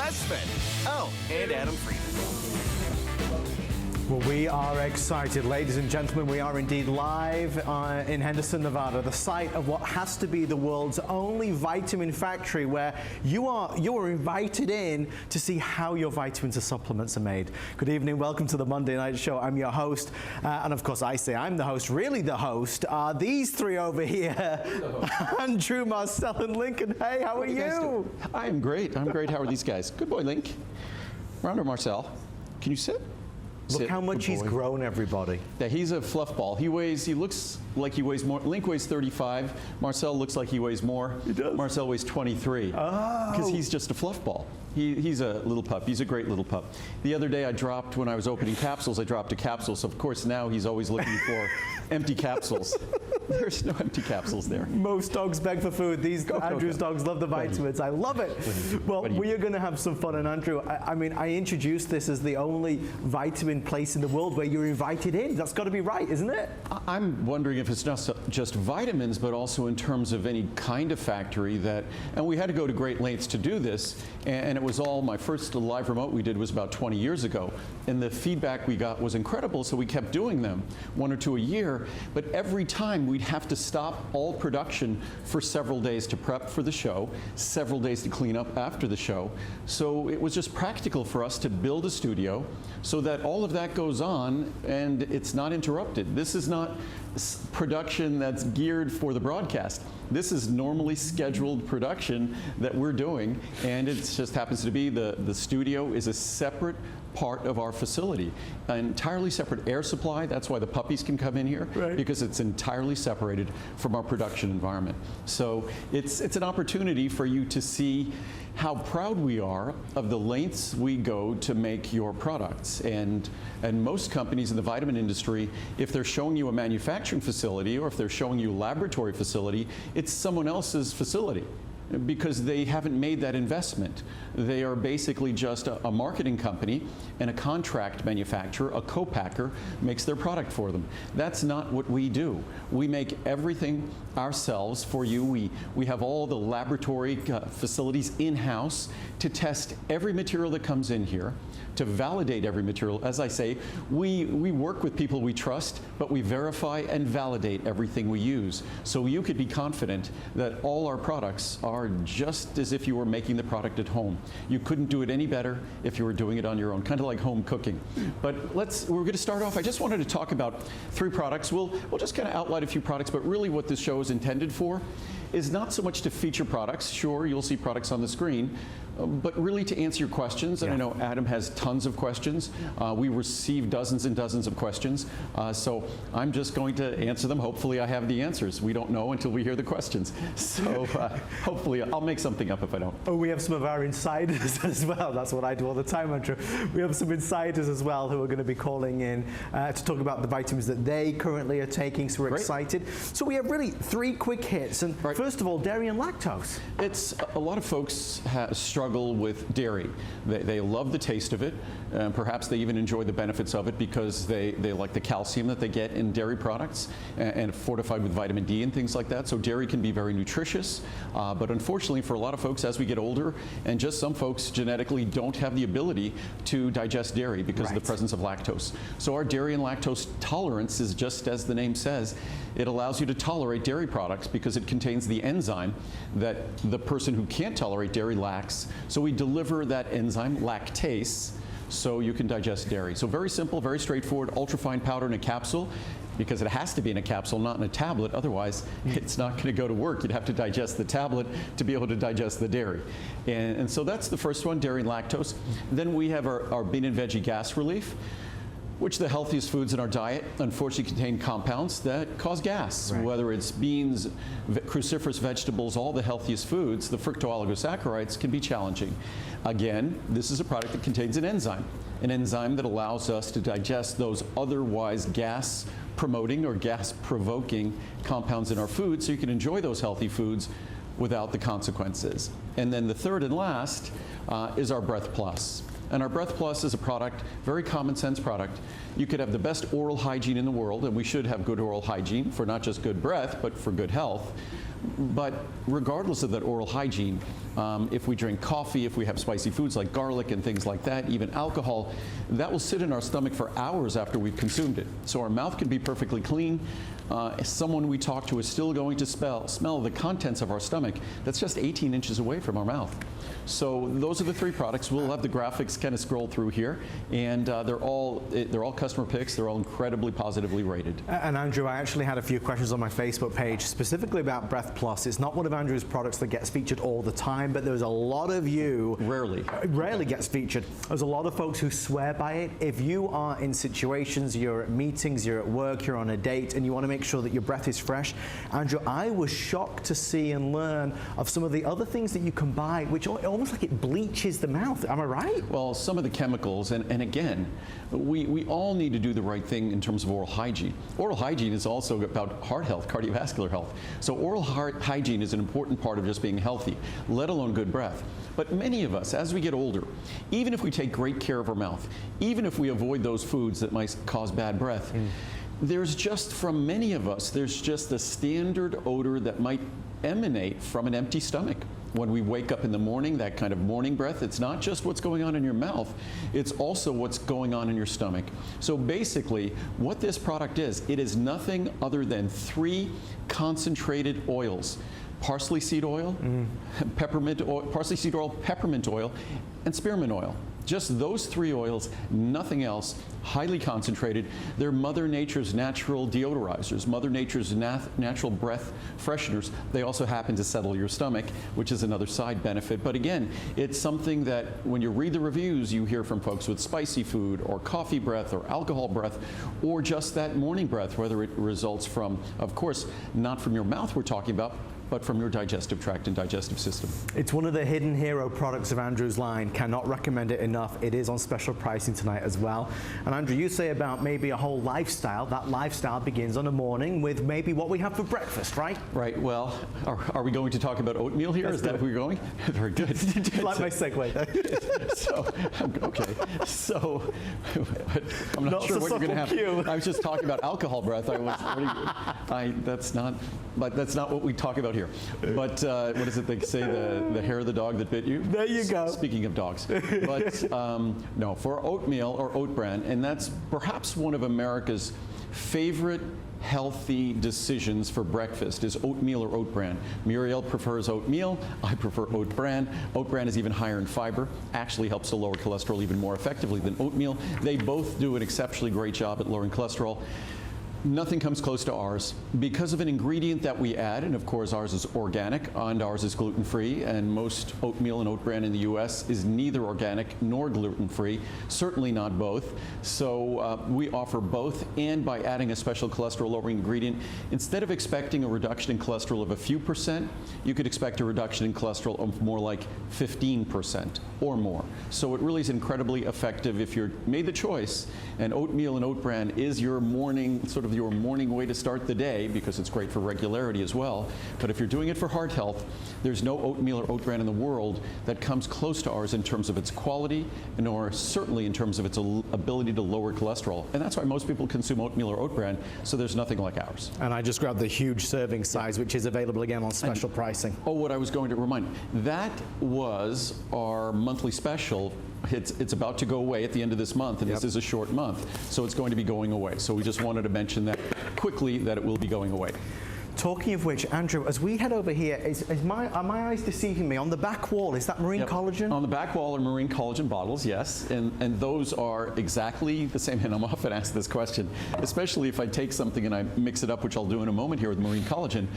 HSN. Oh, and Adam Freeman. Well, we are excited, ladies and gentlemen. We are indeed live in Henderson, Nevada, the site of what has to be the world's only vitamin factory, where you are invited in to see how your vitamins and supplements are made. Good evening, welcome to the Monday Night Show. I'm your host, and of course I say I'm the host. Really the host are these three over here, Andrew, Marcel, and Lincoln. Hey, how are you? I'm great. I'm great. How are these guys? Good boy, Link. Round or Marcel, can you sit? Look how much he's grown, everybody. Yeah, he's a fluff ball. He looks like he weighs more. Link weighs 35. Marcel looks like he weighs more. He does. Marcel weighs 23. Oh. Because he's just a fluff ball. He's a little pup. He's a great little pup. The other day when I was opening capsules, I dropped a capsule. So of course now he's always looking for empty capsules. There's no empty capsules there. Most dogs beg for food. Andrew's dogs love the vitamins. I love it. Well, we are going to have some fun. And Andrew, I mean, I introduced this as the only vitamin place in the world where you're invited in. That's got to be right, isn't it? I'm wondering if it's not just vitamins, but also in terms of any kind of factory and we had to go to great lengths to do this. And it was my first live remote we did was about 20 years ago. And the feedback we got was incredible, so we kept doing them, 1 or 2 a year. But every time we'd have to stop all production for several days to prep for the show, several days to clean up after the show. So it was just practical for us to build a studio so that all of that goes on and it's not interrupted. This is not production that's geared for the broadcast. This is normally scheduled production that we're doing, and it just happens to be the studio is a separate part of our facility, an entirely separate air supply. That's why the puppies can come in here, right, because it's entirely separated from our production environment. So it's an opportunity for you to see how proud we are of the lengths we go to make your products. And most companies in the vitamin industry, if they're showing you a manufacturing facility or if they're showing you a laboratory facility, it's someone else's facility, because they haven't made that investment. They are basically just a marketing company, and a contract manufacturer, a co-packer, makes their product for them. That's not what we do. We make everything ourselves for you. We have all the laboratory facilities in-house to test every material that comes in here, to validate every material. As I say, we work with people we trust, but we verify and validate everything we use. So you could be confident that all our products are just as if you were making the product at home. You couldn't do it any better if you were doing it on your own, kind of like home cooking. But we're going to start off. I just wanted to talk about 3 products. We'll just kind of outline a few products, but really what this show is intended for is not so much to feature products. Sure, you'll see products on the screen, but really to answer your questions. And I know Adam has tons of questions. We receive dozens and dozens of questions. So I'm just going to answer them. Hopefully I have the answers. We don't know until we hear the questions. So hopefully I'll make something up if I don't. Oh, we have some of our insiders as well. That's what I do all the time, Andrew. We have some insiders as well who are going to be calling in to talk about the vitamins that they currently are taking. So we're excited. So we have really 3 quick hits. And first of all, dairy and lactose. It's a lot of folks struggle with dairy. They love the taste of it. Perhaps they even enjoy the benefits of it because they like the calcium that they get in dairy products and fortified with vitamin D and things like that. So dairy can be very nutritious. But unfortunately for a lot of folks, as we get older, and just some folks genetically don't have the ability to digest dairy because of the presence of lactose. So our dairy and lactose tolerance is just as the name says. It allows you to tolerate dairy products because it contains the enzyme that the person who can't tolerate dairy lacks. So we deliver that enzyme, lactase, so you can digest dairy. So very simple, very straightforward, ultrafine powder in a capsule, because it has to be in a capsule, not in a tablet. Otherwise, it's not going to go to work. You'd have to digest the tablet to be able to digest the dairy. And so that's the first one, dairy and lactose. Then we have our bean and veggie gas relief, which the healthiest foods in our diet unfortunately contain compounds that cause gas. Whether it's beans, cruciferous vegetables, all the healthiest foods, the fructooligosaccharides can be challenging. Again, this is a product that contains an enzyme that allows us to digest those otherwise gas-promoting or gas-provoking compounds in our food, so you can enjoy those healthy foods without the consequences. And then the third and last is our Breath Plus. And our Breath Plus is a product, very common sense product. You could have the best oral hygiene in the world, and we should have good oral hygiene for not just good breath, but for good health. But regardless of that oral hygiene, if we drink coffee, if we have spicy foods like garlic and things like that, even alcohol, that will sit in our stomach for hours after we've consumed it. So our mouth can be perfectly clean. Someone we talk to is still going to smell the contents of our stomach that's just 18 inches away from our mouth. So those are the 3 products. We'll have the graphics kind of scroll through here, and they're all customer picks. They're all incredibly positively rated. And Andrew, I actually had a few questions on my Facebook page specifically about Breath Plus. It's not one of Andrew's products that gets featured all the time, but there's a lot of you rarely gets featured. There's a lot of folks who swear by it. If you are in situations, you're at meetings, you're at work, you're on a date, and you want to make sure that your breath is fresh, Andrew, I was shocked to see and learn of some of the other things that you can buy, which almost like it bleaches the mouth. Am I right? Well, some of the chemicals, and again, we all need to do the right thing in terms of oral hygiene. Oral hygiene is also about heart health, cardiovascular health. So oral hygiene is an important part of just being healthy, let alone good breath. But many of us, as we get older, even if we take great care of our mouth, even if we avoid those foods that might cause bad breath, there's just, from many of us, there's just a standard odor that might emanate from an empty stomach. When we wake up in the morning, that kind of morning breath, it's not just what's going on in your mouth, it's also what's going on in your stomach. So basically, what this product is, it is nothing other than 3 concentrated oils. Parsley seed oil, peppermint oil, parsley seed oil, peppermint oil, and spearmint oil. Just those 3 oils, nothing else, highly concentrated. They're Mother Nature's natural deodorizers, Mother Nature's natural breath fresheners. They also happen to settle your stomach, which is another side benefit. But again, it's something that when you read the reviews, you hear from folks with spicy food or coffee breath or alcohol breath or just that morning breath, whether it results from, of course, not from your mouth we're talking about, but from your digestive tract and digestive system. It's one of the hidden hero products of Andrew's line. Cannot recommend it enough. It is on special pricing tonight as well. And Andrew, you say about maybe a whole lifestyle. That lifestyle begins on a morning with maybe what we have for breakfast, right? Right. Well, are we going to talk about oatmeal here? Is that where we're going? Very good. Did you like my segue? Okay. So, I'm not sure what you're going to have. Cue. I was just talking about alcohol breath. That's not what we talk about here. But what is it they say, the hair of the dog that bit you? There you go. Speaking of dogs. But no, for oatmeal or oat bran, and that's perhaps one of America's favorite healthy decisions for breakfast is oatmeal or oat bran. Muriel prefers oatmeal. I prefer oat bran. Oat bran is even higher in fiber, actually helps to lower cholesterol even more effectively than oatmeal. They both do an exceptionally great job at lowering cholesterol. Nothing comes close to ours because of an ingredient that we add, and of course ours is organic and ours is gluten-free, and most oatmeal and oat bran in the U.S. is neither organic nor gluten-free, certainly not both. So we offer both, and by adding a special cholesterol-lowering ingredient, instead of expecting a reduction in cholesterol of a few percent, you could expect a reduction in cholesterol of more like 15% or more. So it really is incredibly effective if you're made the choice, and oatmeal and oat bran is your morning, sort of your morning way to start the day, because it's great for regularity as well. But if you're doing it for heart health, there's no oatmeal or oat bran in the world that comes close to ours in terms of its quality, nor certainly in terms of its ability to lower cholesterol. And that's why most people consume oatmeal or oat bran, so there's nothing like ours. And I just grabbed the huge serving size, which is available again on special pricing. Oh, what I was going to remind, that was our monthly special. It's about to go away at the end of this month, and this is a short month, so it's going to be going away. So we just wanted to mention that quickly, that it will be going away. Talking of which, Andrew, as we head over here, are my eyes deceiving me? On the back wall, is that marine collagen? On the back wall are marine collagen bottles, yes, and those are exactly the same. And I'm often asked this question, especially if I take something and I mix it up, which I'll do in a moment here with marine collagen.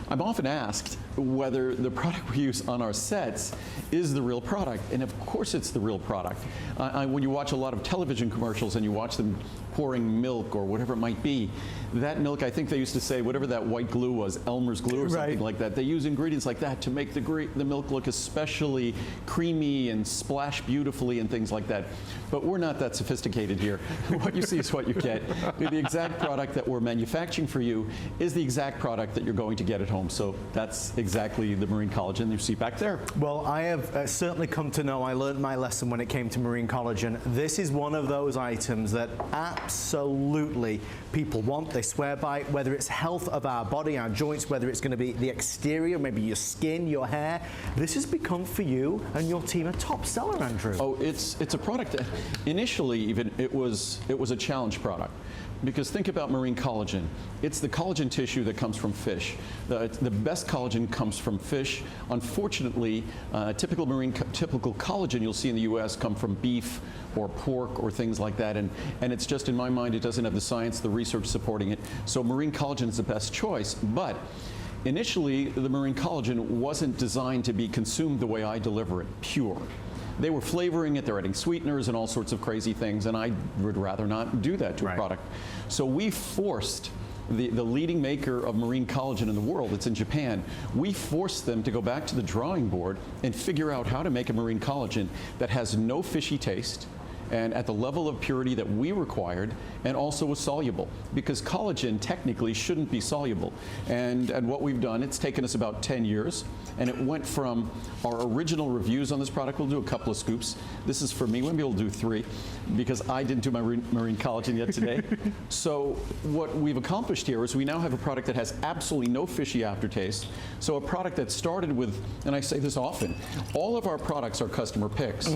I'm often asked whether the product we use on our sets is the real product, and of course it's the real product. When you watch a lot of television commercials and you watch them pouring milk or whatever it might be, that milk, I think they used to say, whatever that white glue was, Elmer's glue or something like that, they use ingredients like that to make the milk look especially creamy and splash beautifully and things like that. But we're not that sophisticated here. What you see is what you get. The exact product that we're manufacturing for you is the exact product that you're going to get at home. So that's exactly the marine collagen you see back there. Well, I have certainly come to know, I learned my lesson when it came to marine collagen. This is one of those items that absolutely people want, they swear by, whether it's health of our body, our joints, whether it's going to be the exterior, maybe your skin, your hair. This has become for you and your team a top seller, Andrew. Oh, it's a product that initially even it was a challenge product. Because think about marine collagen. It's the collagen tissue that comes from fish. The best collagen comes from fish. Unfortunately, typical collagen you'll see in the U.S. come from beef or pork or things like that. And it's just, in my mind, it doesn't have the science, the research supporting it. So marine collagen is the best choice. But initially, the marine collagen wasn't designed to be consumed the way I deliver it, pure. They were flavoring it, they're adding sweeteners and all sorts of crazy things, and I would rather not do that to a product. So we forced the leading maker of marine collagen in the world, it's in Japan, we forced them to go back to the drawing board and figure out how to make a marine collagen that has no fishy taste, and at the level of purity that we required, and also was soluble, because collagen technically shouldn't be soluble. And what we've done, it's taken us about 10 years, and it went from our original reviews on this product. We'll do a couple of scoops. This is for me. Maybe we'll do 3, because I didn't do my marine collagen yet today. So what we've accomplished here is we now have a product that has absolutely no fishy aftertaste. So a product that started with, and I say this often, all of our products are customer picks.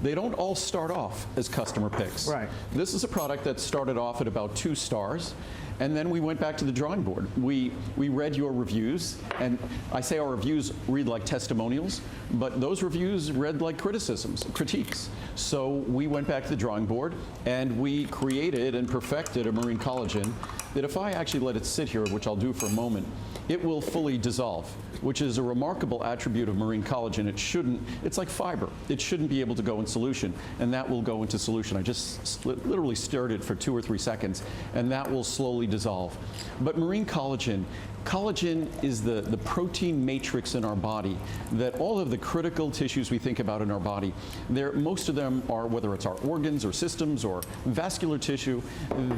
They don't all start off as customer picks. Right. This is a product that started off at about 2 stars, and then we went back to the drawing board. We read your reviews, and I say our reviews read like testimonials, but those reviews read like critiques. So we went back to the drawing board, and we created and perfected a marine collagen that if I actually let it sit here, which I'll do for a moment, it will fully dissolve, which is a remarkable attribute of marine collagen. It's like fiber. It shouldn't be able to go in solution, and that will go into solution. I just literally stirred it for 2 or 3 seconds, and that will slowly dissolve. But marine collagen is the protein matrix in our body that all of the critical tissues we think about in our body, most of them are, whether it's our organs or systems or vascular tissue,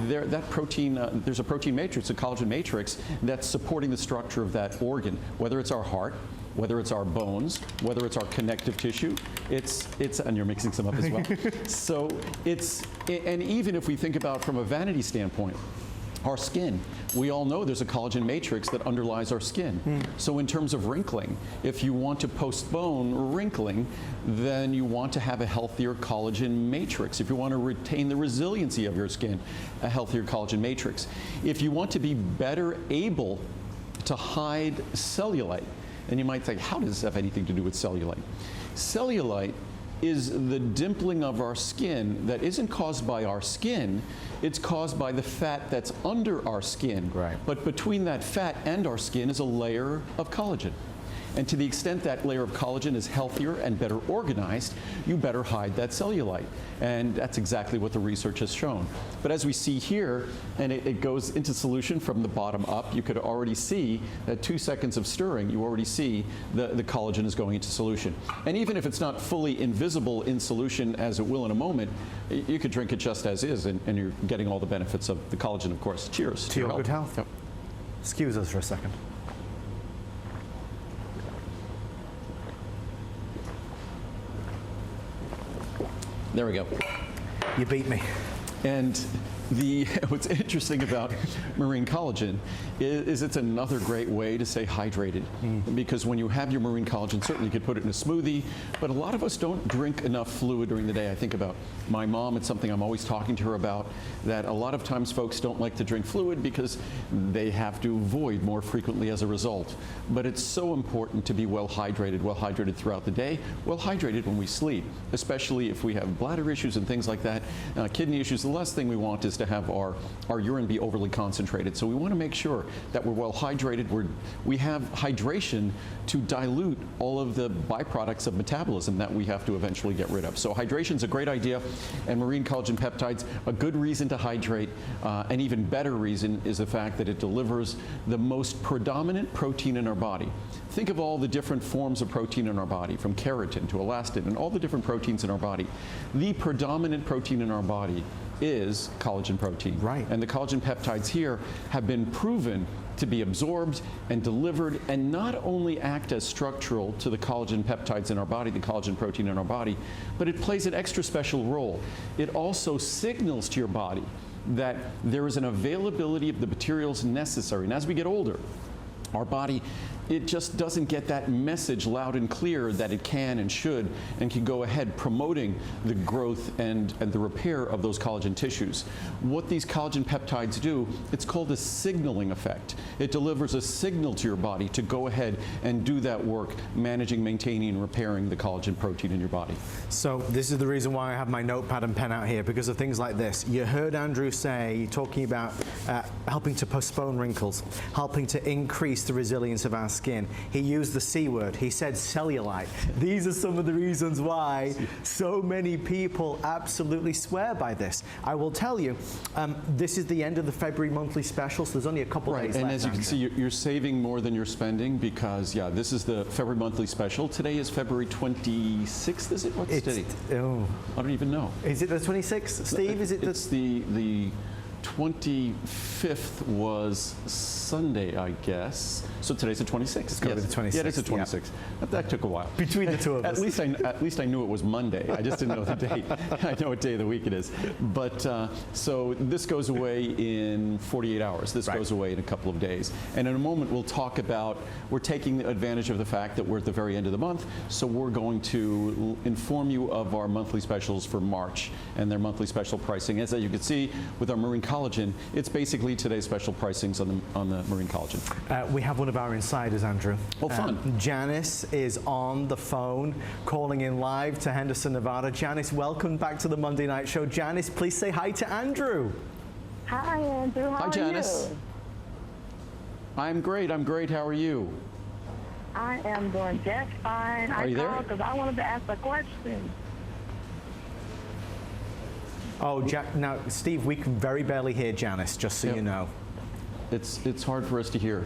there's a protein matrix, a collagen matrix, that's supporting the structure of that organ, whether it's our heart, whether it's our bones, whether it's our connective tissue, and you're mixing some up as well. So and even if we think about from a vanity standpoint, our skin, we all know there's a collagen matrix that underlies our skin. So in terms of wrinkling, if you want to postpone wrinkling, then you want to have a healthier collagen matrix. If you want to retain the resiliency of your skin, a healthier collagen matrix. If you want to be better able to hide cellulite, and you might think, how does this have anything to do with cellulite? Cellulite is the dimpling of our skin that isn't caused by our skin, it's caused by the fat that's under our skin. Right. But between that fat and our skin is a layer of collagen. And to the extent that layer of collagen is healthier and better organized, you better hide that cellulite. And that's exactly what the research has shown. But as we see here, and it goes into solution from the bottom up, you could already see that 2 seconds of stirring, you already see the collagen is going into solution. And even if it's not fully invisible in solution as it will in a moment, you could drink it just as is, and you're getting all the benefits of the collagen, of course. Cheers. To your good health. Yep. Excuse us for a second. There we go. You beat me. And what's interesting about marine collagen is it's another great way to stay hydrated. Because when you have your marine collagen, certainly you could put it in a smoothie, but a lot of us don't drink enough fluid during the day. I think about my mom, it's something I'm always talking to her about, that a lot of times folks don't like to drink fluid because they have to void more frequently as a result. But it's so important to be well hydrated throughout the day, well hydrated when we sleep, especially if we have bladder issues and things like that, kidney issues. The last thing we want is to have our urine be overly concentrated. So we want to make sure that we're well hydrated. We have hydration to dilute all of the byproducts of metabolism that we have to eventually get rid of. So hydration is a great idea, and marine collagen peptides, a good reason to hydrate. An even better reason is the fact that it delivers the most predominant protein in our body. Think of all the different forms of protein in our body, from keratin to elastin, and all the different proteins in our body. The predominant protein in our body is collagen protein. Right. And the collagen peptides here have been proven to be absorbed and delivered and not only act as structural to the collagen peptides in our body, the collagen protein in our body, but it plays an extra special role. It also signals to your body that there is an availability of the materials necessary. And as we get older, our body, it just doesn't get that message loud and clear that it can and should and can go ahead promoting the growth and the repair of those collagen tissues. What these collagen peptides do, it's called a signaling effect. It delivers a signal to your body to go ahead and do that work, managing, maintaining, and repairing the collagen protein in your body. So this is the reason why I have my notepad and pen out here, because of things like this. You heard Andrew say, talking about helping to postpone wrinkles, helping to increase the resilience of our skin. He used the C word. He said cellulite. These are some of the reasons why so many people absolutely swear by this. I will tell you, this is the end of the February monthly special, so there's only a couple days left. And as you can see, you're saving more than you're spending because, yeah, this is the February monthly special. Today is February 26th, is it? What's today? Oh. I don't even know. Is it the 26th, Steve? Is it It's the 25th was Sunday, I guess. So today's the 26th. It's got to be the 26th. Yeah, it is the 26th. Yeah. That took a while. Between the two of us. At least I knew it was Monday. I just didn't know the date. I know what day of the week it is. But so this goes away in 48 hours. This goes away in a couple of days. And in a moment, we'll talk about, we're taking advantage of the fact that we're at the very end of the month. So we're going to inform you of our monthly specials for March and their monthly special pricing. As you can see with our marine collagen, it's basically today's special pricings on the marine collagen. We have one of our insiders, Andrew. Well, fun. Janice is on the phone, calling in live to Henderson, Nevada. Janice, welcome back to the Monday Night Show. Janice, please say hi to Andrew. Hi, Andrew. How Hi, Janice. are you? I'm great. I'm great. How are you? I am doing just fine. Are you there? I called because I wanted to ask a question. Oh, now, Steve, we can very barely hear Janice, just so you know. It's hard for us to hear.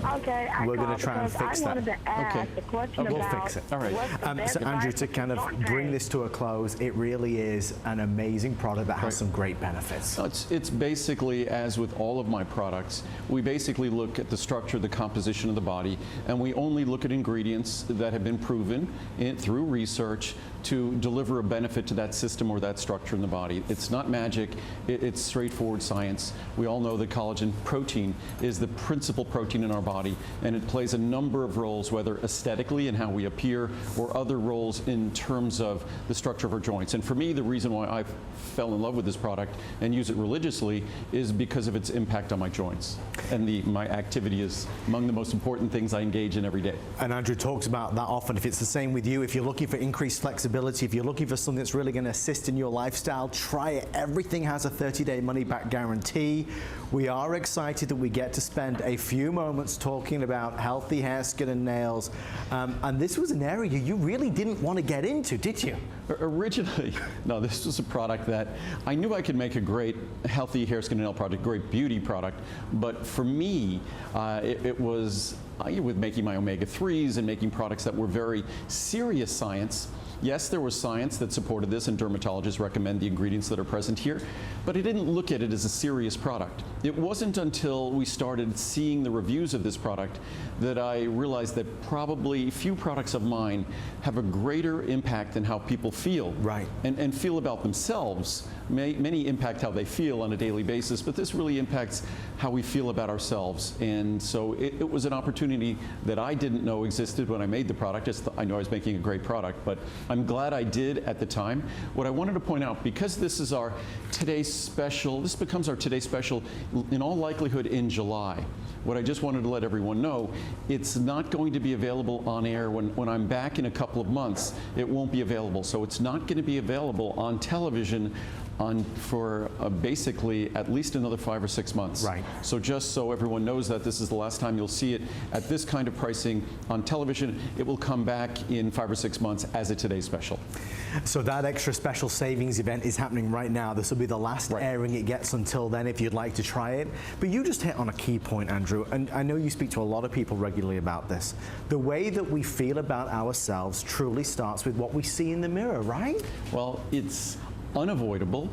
Okay, We're going to try and fix that. I wanted to ask a question We'll about fix it. All right. what's the best So Andrew, advice to kind of for joint bring pain? this to a close, it really is an amazing product that has some great benefits. It's basically, as with all of my products, we basically look at the structure, the composition of the body, and we only look at ingredients that have been proven through research to deliver a benefit to that system or that structure in the body. It's not magic, it's straightforward science. We all know that collagen protein is the principal protein in our body, and it plays a number of roles, whether aesthetically in how we appear or other roles in terms of the structure of our joints. And for me, the reason why I fell in love with this product and use it religiously is because of its impact on my joints. And my activity is among the most important things I engage in every day. And Andrew talks about that often. If it's the same with you, if you're looking for increased flexibility, if you're looking for something that's really going to assist in your lifestyle, try it. Everything has a 30-day money-back guarantee. We are excited that we get to spend a few moments talking about healthy hair, skin, and nails. And this was an area you really didn't want to get into, did you? Originally, no, this was a product that I knew I could make a great healthy hair, skin, and nail product, great beauty product. But for me, it was with making my omega-3s and making products that were very serious science. Yes, there was science that supported this, and dermatologists recommend the ingredients that are present here, but I didn't look at it as a serious product. It wasn't until we started seeing the reviews of this product that I realized that probably few products of mine have a greater impact than how people feel. Right. And feel about themselves. Many impact how they feel on a daily basis, but this really impacts how we feel about ourselves. And so it was an opportunity that I didn't know existed when I made the product. I know I was making a great product, but I'm glad I did at the time. What I wanted to point out, because this is our today's special, this becomes our today's special in all likelihood in July. What I just wanted to let everyone know, it's not going to be available on air when I'm back in a couple of months. It won't be available. So it's not going to be available on television for basically at least another 5 or 6 months. Right. So just so everyone knows that this is the last time you'll see it at this kind of pricing on television. It will come back in 5 or 6 months as a Today's Special. So that extra special savings event is happening right now. This will be the last airing it gets until then if you'd like to try it. But you just hit on a key point, Andrew, and I know you speak to a lot of people regularly about this. The way that we feel about ourselves truly starts with what we see in the mirror, right? Well, it's unavoidable,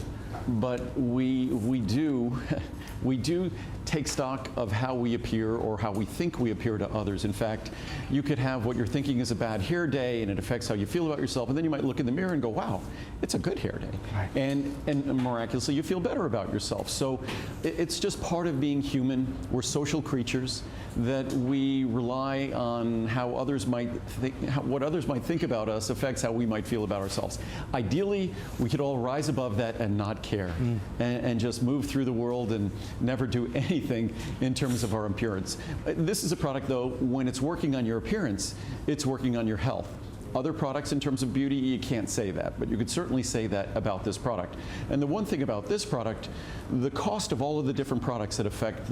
but we do take stock of how we appear or how we think we appear to others. In fact, you could have what you're thinking is a bad hair day and it affects how you feel about yourself, and then you might look in the mirror and go, wow, it's a good hair day. Right. And miraculously you feel better about yourself. So it's just part of being human. We're social creatures, that we rely on how others might think, what others might think about us affects how we might feel about ourselves. Ideally, we could all rise above that and not care, and just move through the world and never do anything in terms of our appearance. This is a product, though, when it's working on your appearance, it's working on your health. Other products in terms of beauty, you can't say that, but you could certainly say that about this product. And the one thing about this product, the cost of all of the different products that affect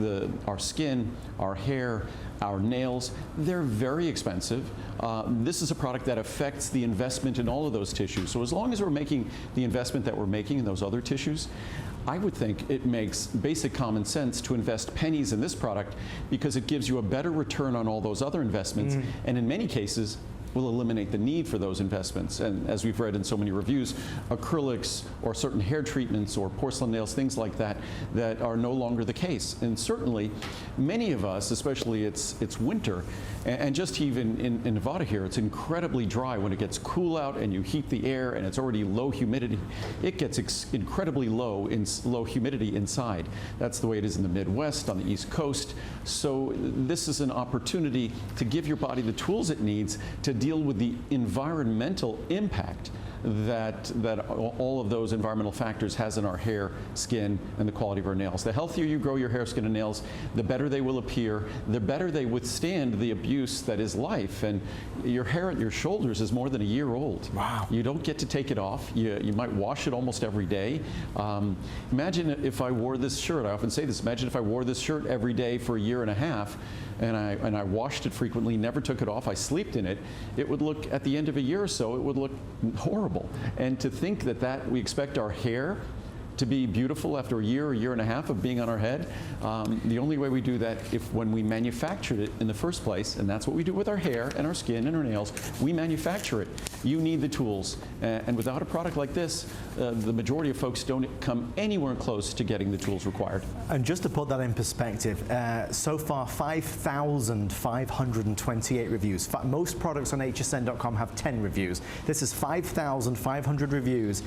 our skin, our hair, our nails, they're very expensive. This is a product that affects the investment in all of those tissues. So as long as we're making the investment that we're making in those other tissues, I would think it makes basic common sense to invest pennies in this product, because it gives you a better return on all those other investments, and in many cases, will eliminate the need for those investments. And as we've read in so many reviews, acrylics or certain hair treatments or porcelain nails, things like that, that are no longer the case. And certainly, many of us, especially it's winter, and just even in Nevada here, it's incredibly dry. When it gets cool out and you heat the air and it's already low humidity, it gets incredibly low humidity inside. That's the way it is in the Midwest, on the East Coast. So this is an opportunity to give your body the tools it needs to deal with the environmental impact that all of those environmental factors has in our hair, skin, and the quality of our nails. The healthier you grow your hair, skin, and nails, the better they will appear, the better they withstand the abuse that is life. And your hair at your shoulders is more than a year old. Wow. You don't get to take it off. You might wash it almost every day. Imagine if I wore this shirt. I often say this. Imagine if I wore this shirt every day for a year and a half, and I washed it frequently, never took it off, I slept in it. It would look, at the end of a year or so, it would look horrible. And to think that we expect our hair to be beautiful after a year and a half of being on our head, the only way we do that when we manufactured it in the first place, and that's what we do with our hair and our skin and our nails, we manufacture it. You need the tools, and without a product like this, the majority of folks don't come anywhere close to getting the tools required. And just to put that in perspective, so far 5,528 reviews. Most products on hsn.com have 10 reviews. This is 5,500 reviews.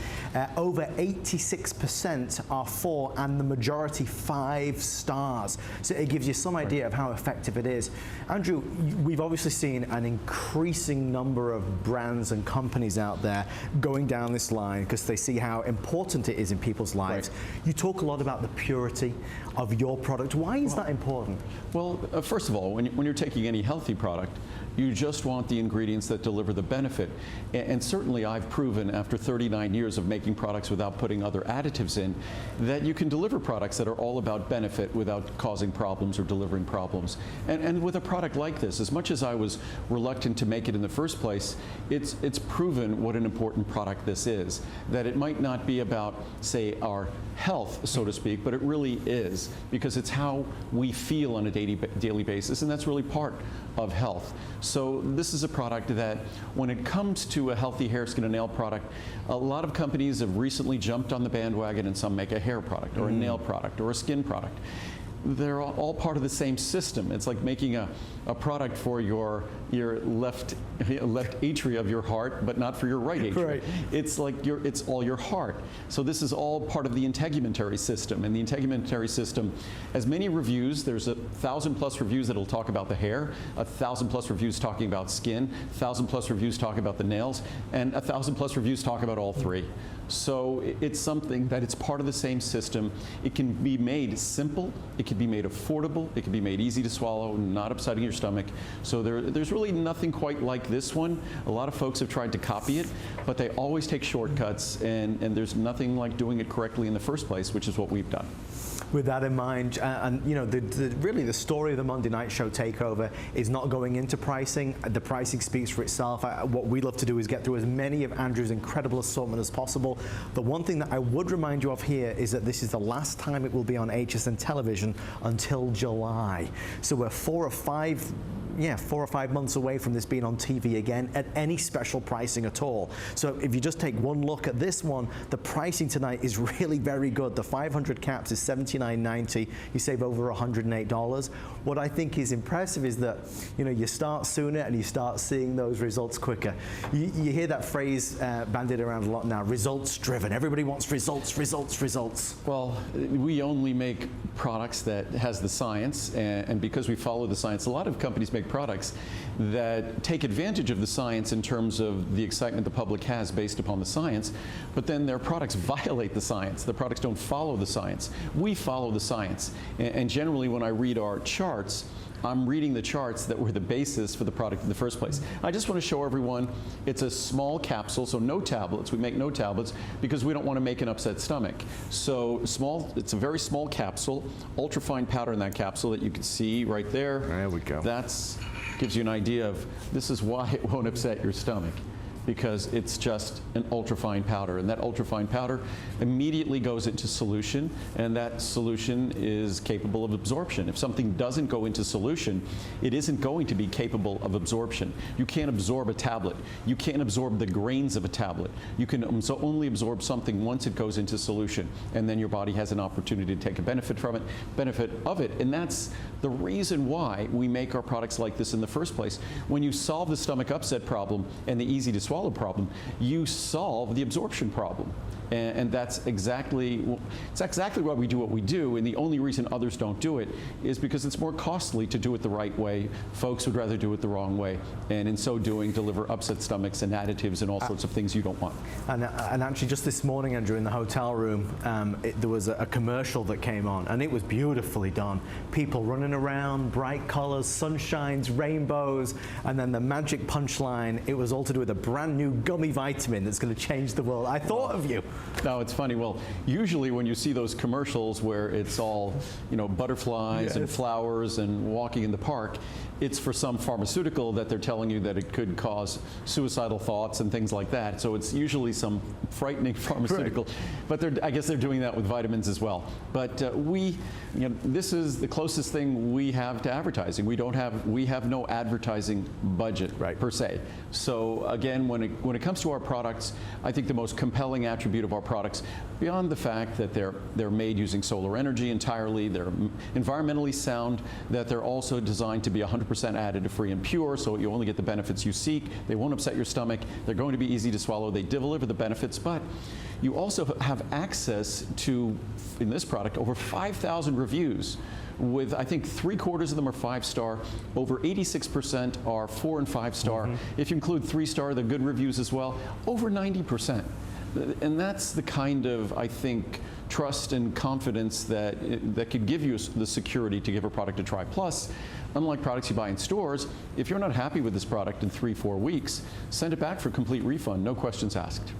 Over 86% are 4, and the majority 5 stars. So it gives you some idea of how effective it is. Andrew, we've obviously seen an increasing number of brands and companies out there going down this line because they see how important it is in people's lives. Right. You talk a lot about the purity of your product. Why is that important? Well, first of all, when you're taking any healthy product, you just want the ingredients that deliver the benefit. And certainly I've proven after 39 years of making products without putting other additives in that you can deliver products that are all about benefit without causing problems or delivering problems. And with a product like this, as much as I was reluctant to make it in the first place, it's proven what an important product this is. That it might not be about, say, our health, so to speak, but it really is, because it's how we feel on a daily basis, and that's really part of health. So this is a product that, when it comes to a healthy hair, skin, and nail product, a lot of companies have recently jumped on the bandwagon, and some make a hair product or a nail product or a skin product. They're all part of the same system. It's like making a product for your left atria of your heart, but not for your right atria. Right. It's like it's all your heart. So this is all part of the integumentary system. And the integumentary system has many reviews. There's 1,000+ reviews that'll talk about the hair, 1,000+ reviews talking about skin, 1,000+ reviews talking about the nails, and 1,000+ reviews talk about all three. So it's something that it's part of the same system. It can be made simple, it can be made affordable, it can be made easy to swallow, not upsetting your stomach. So there's really nothing quite like this one. A lot of folks have tried to copy it, but they always take shortcuts, and there's nothing like doing it correctly in the first place, which is what we've done. With that in mind, and you know, really the story of the Monday Night Show takeover is not going into pricing. The pricing speaks for itself. What we love to do is get through as many of Andrew's incredible assortment as possible. The one thing that I would remind you of here is that this is the last time it will be on HSN television until July. So we're 4 or 5 yeah, 4 or 5 months away from this being on TV again at any special pricing at all. So if you just take one look at this one, the pricing tonight is really very good. The 500 caps is $79.90. You save over $108. What I think is impressive is that, you know, you start sooner and you start seeing those results quicker. You hear that phrase bandied around a lot now, results driven. Everybody wants results, results, results. Well, we only make products that has the science, and because we follow the science, a lot of companies make products that take advantage of the science in terms of the excitement the public has based upon the science, but then their products violate the science. The products don't follow the science. We follow the science, and generally when I read our charts, I'm reading the charts that were the basis for the product in the first place. I just want to show everyone it's a small capsule, so no tablets. We make no tablets because we don't want to make an upset stomach. So small, it's a very small capsule, ultrafine powder in that capsule that you can see right there. There we go. That's gives you an idea of this is why it won't upset your stomach, because it's just an ultrafine powder, and that ultrafine powder immediately goes into solution, and that solution is capable of absorption. If something doesn't go into solution, it isn't going to be capable of absorption. You can't absorb a tablet. You can't absorb the grains of a tablet. You can only absorb something once it goes into solution, and then your body has an opportunity to take a benefit of it, and that's the reason why we make our products like this in the first place. When you solve the stomach upset problem and the easy to swallow problem, you solve the absorption problem. And that's exactly why we do what we do, and the only reason others don't do it is because it's more costly to do it the right way. Folks would rather do it the wrong way, and in so doing deliver upset stomachs and additives and all sorts of things you don't want. And actually just this morning, Andrew, in the hotel room, there was a commercial that came on, and it was beautifully done. People running around, bright colors, sunshines, rainbows, and then the magic punchline, it was all to do with a brand new gummy vitamin that's going to change the world. I thought of you. No, it's funny. Well, usually when you see those commercials where it's all, you know, butterflies and flowers and walking in the park, it's for some pharmaceutical that they're telling you that it could cause suicidal thoughts and things like that. So it's usually some frightening pharmaceutical. Right. But I guess they're doing that with vitamins as well. But this is the closest thing we have to advertising. We have no advertising budget per se. So again, when it comes to our products, I think the most compelling attribute of our products, beyond the fact that they're made using solar energy entirely, they're environmentally sound, that they're also designed to be 100% additive free and pure, so you only get the benefits you seek. They won't upset your stomach. They're going to be easy to swallow. They deliver the benefits, but you also have access to, in this product, over 5,000 reviews, with I think 3/4 of them are 5-star, over 86% are 4 and 5-star. If you include 3-star, the good reviews as well, over 90%. And that's the kind of, I think, trust and confidence that could give you the security to give a product a try. Plus, unlike products you buy in stores, if you're not happy with this product in 3-4 weeks, send it back for complete refund, no questions asked.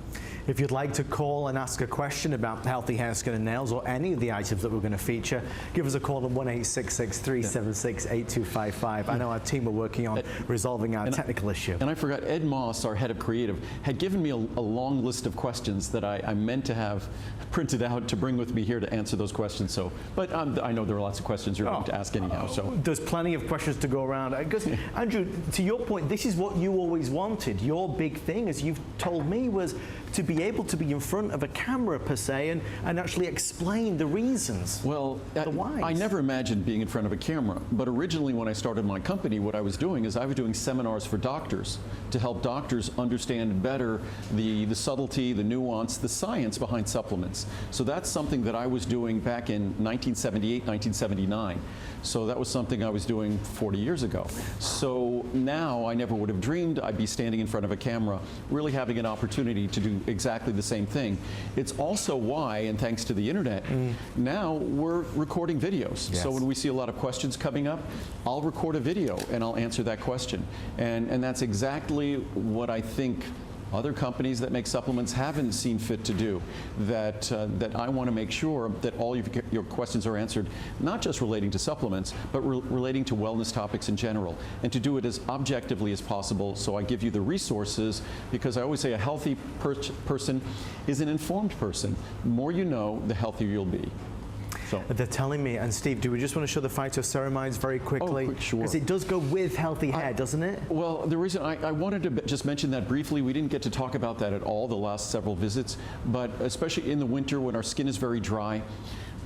If you'd like to call and ask a question about healthy hair, skin and nails, or any of the items that we're going to feature, give us a call at 1-866-376-8255. I know our team are working on resolving our technical issue. And I forgot, Ed Moss, our head of creative, had given me a long list of questions that I meant to have printed out to bring with me here to answer those questions. So, but I know there are lots of questions you're going to ask anyhow. So there's plenty of questions to go around. Because Andrew, to your point, this is what you always wanted. Your big thing, as you've told me, was to be able to be in front of a camera per se and actually explain the reasons. Well, the whys. I never imagined being in front of a camera, but originally when I started my company, what I was doing is I was doing seminars for doctors to help doctors understand better the subtlety, the nuance, the science behind supplements. So that's something that I was doing back in 1978, 1979. So that was something I was doing 40 years ago. So now I never would have dreamed I'd be standing in front of a camera, really having an opportunity to do exactly the same thing. It's also why, and thanks to the internet, now we're recording videos. Yes. So when we see a lot of questions coming up, I'll record a video and I'll answer that question. And that's exactly what I think other companies that make supplements haven't seen fit to do, that I want to make sure that all your questions are answered, not just relating to supplements, but relating to wellness topics in general, and to do it as objectively as possible. So I give you the resources, because I always say a healthy person is an informed person. The more you know, the healthier you'll be. So they're telling me, and Steve, do we just want to show the phytoceramides very quickly? Oh, sure. Because it does go with healthy hair, doesn't it? Well, the reason I wanted to just mention that briefly, we didn't get to talk about that at all the last several visits, but especially in the winter when our skin is very dry,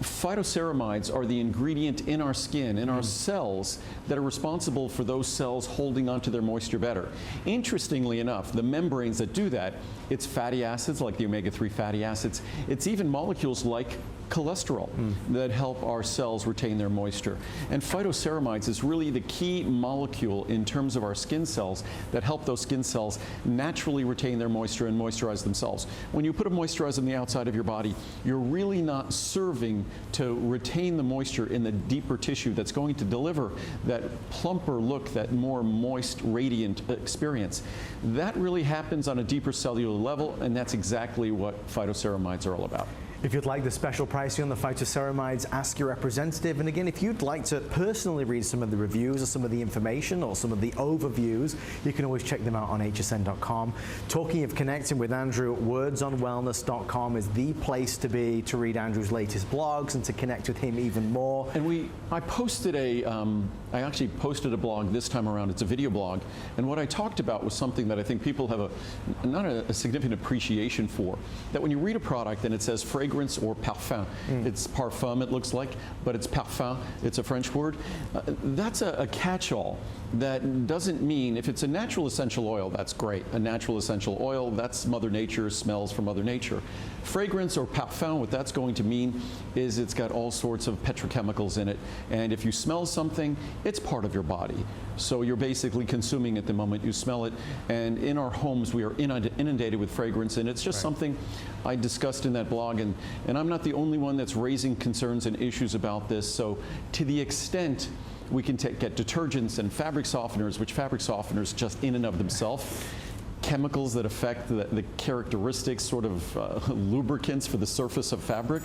phytoceramides are the ingredient in our skin, in our cells, that are responsible for those cells holding onto their moisture better. Interestingly enough, the membranes that do that, it's fatty acids like the omega-3 fatty acids. It's even molecules like cholesterol that help our cells retain their moisture. And phytoceramides is really the key molecule in terms of our skin cells that help those skin cells naturally retain their moisture and moisturize themselves. When you put a moisturizer on the outside of your body, you're really not serving to retain the moisture in the deeper tissue that's going to deliver that plumper look, that more moist, radiant experience. That really happens on a deeper cellular level, and that's exactly what phytoceramides are all about. If you'd like the special pricing on the phytoceramides, ask your representative. And again, if you'd like to personally read some of the reviews or some of the information or some of the overviews, you can always check them out on hsn.com. Talking of connecting with Andrew, wordsonwellness.com is the place to be to read Andrew's latest blogs and to connect with him even more. And I posted I actually posted a blog this time around. It's a video blog. And what I talked about was something that I think people have not a significant appreciation for. That when you read a product and it says fragrance or parfum, it's parfum it looks like, but it's parfum, it's a French word. That's a catch-all that doesn't mean, if it's a natural essential oil, that's great. A natural essential oil, that's Mother Nature, smells from Mother Nature. Fragrance or parfum, what that's going to mean is it's got all sorts of petrochemicals in it. And if you smell something, it's part of your body. So you're basically consuming it the moment you smell it. And in our homes, we are inundated with fragrance, and it's just something I discussed in that blog. And I'm not the only one that's raising concerns and issues about this. So to the extent we can get detergents and fabric softeners, which fabric softeners just in and of themselves, chemicals that affect the characteristics, sort of lubricants for the surface of fabric.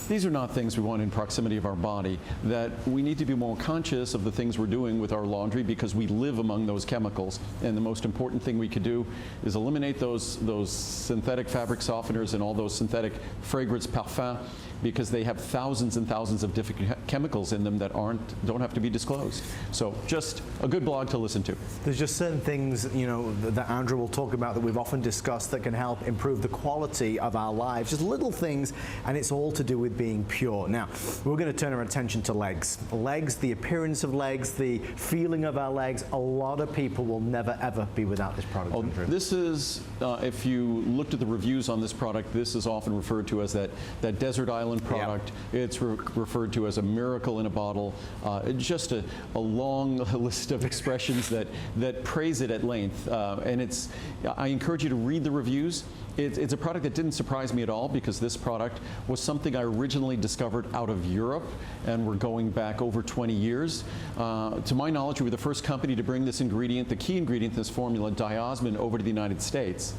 These are not things we want in proximity of our body, that we need to be more conscious of the things we're doing with our laundry because we live among those chemicals. And the most important thing we could do is eliminate those synthetic fabric softeners and all those synthetic fragrance parfum, because they have thousands and thousands of different chemicals in them that don't have to be disclosed. So just a good blog to listen to. There's just certain things, you know, that Andrew will talk about that we've often discussed that can help improve the quality of our lives. Just little things, and it's all to do with being pure. Now, we're going to turn our attention to legs. Legs, the appearance of legs, the feeling of our legs. A lot of people will never, ever be without this product, Andrew. This is, if you looked at the reviews on this product, this is often referred to as that desert island product. Yep. It's referred to as a miracle in a bottle. Just a long list of expressions that praise it at length. And I encourage you to read the reviews. It's a product that didn't surprise me at all, because this product was something I originally discovered out of Europe, and we're going back over 20 years. To my knowledge, we were the first company to bring this ingredient, the key ingredient in this formula, diosmin, over to the United States.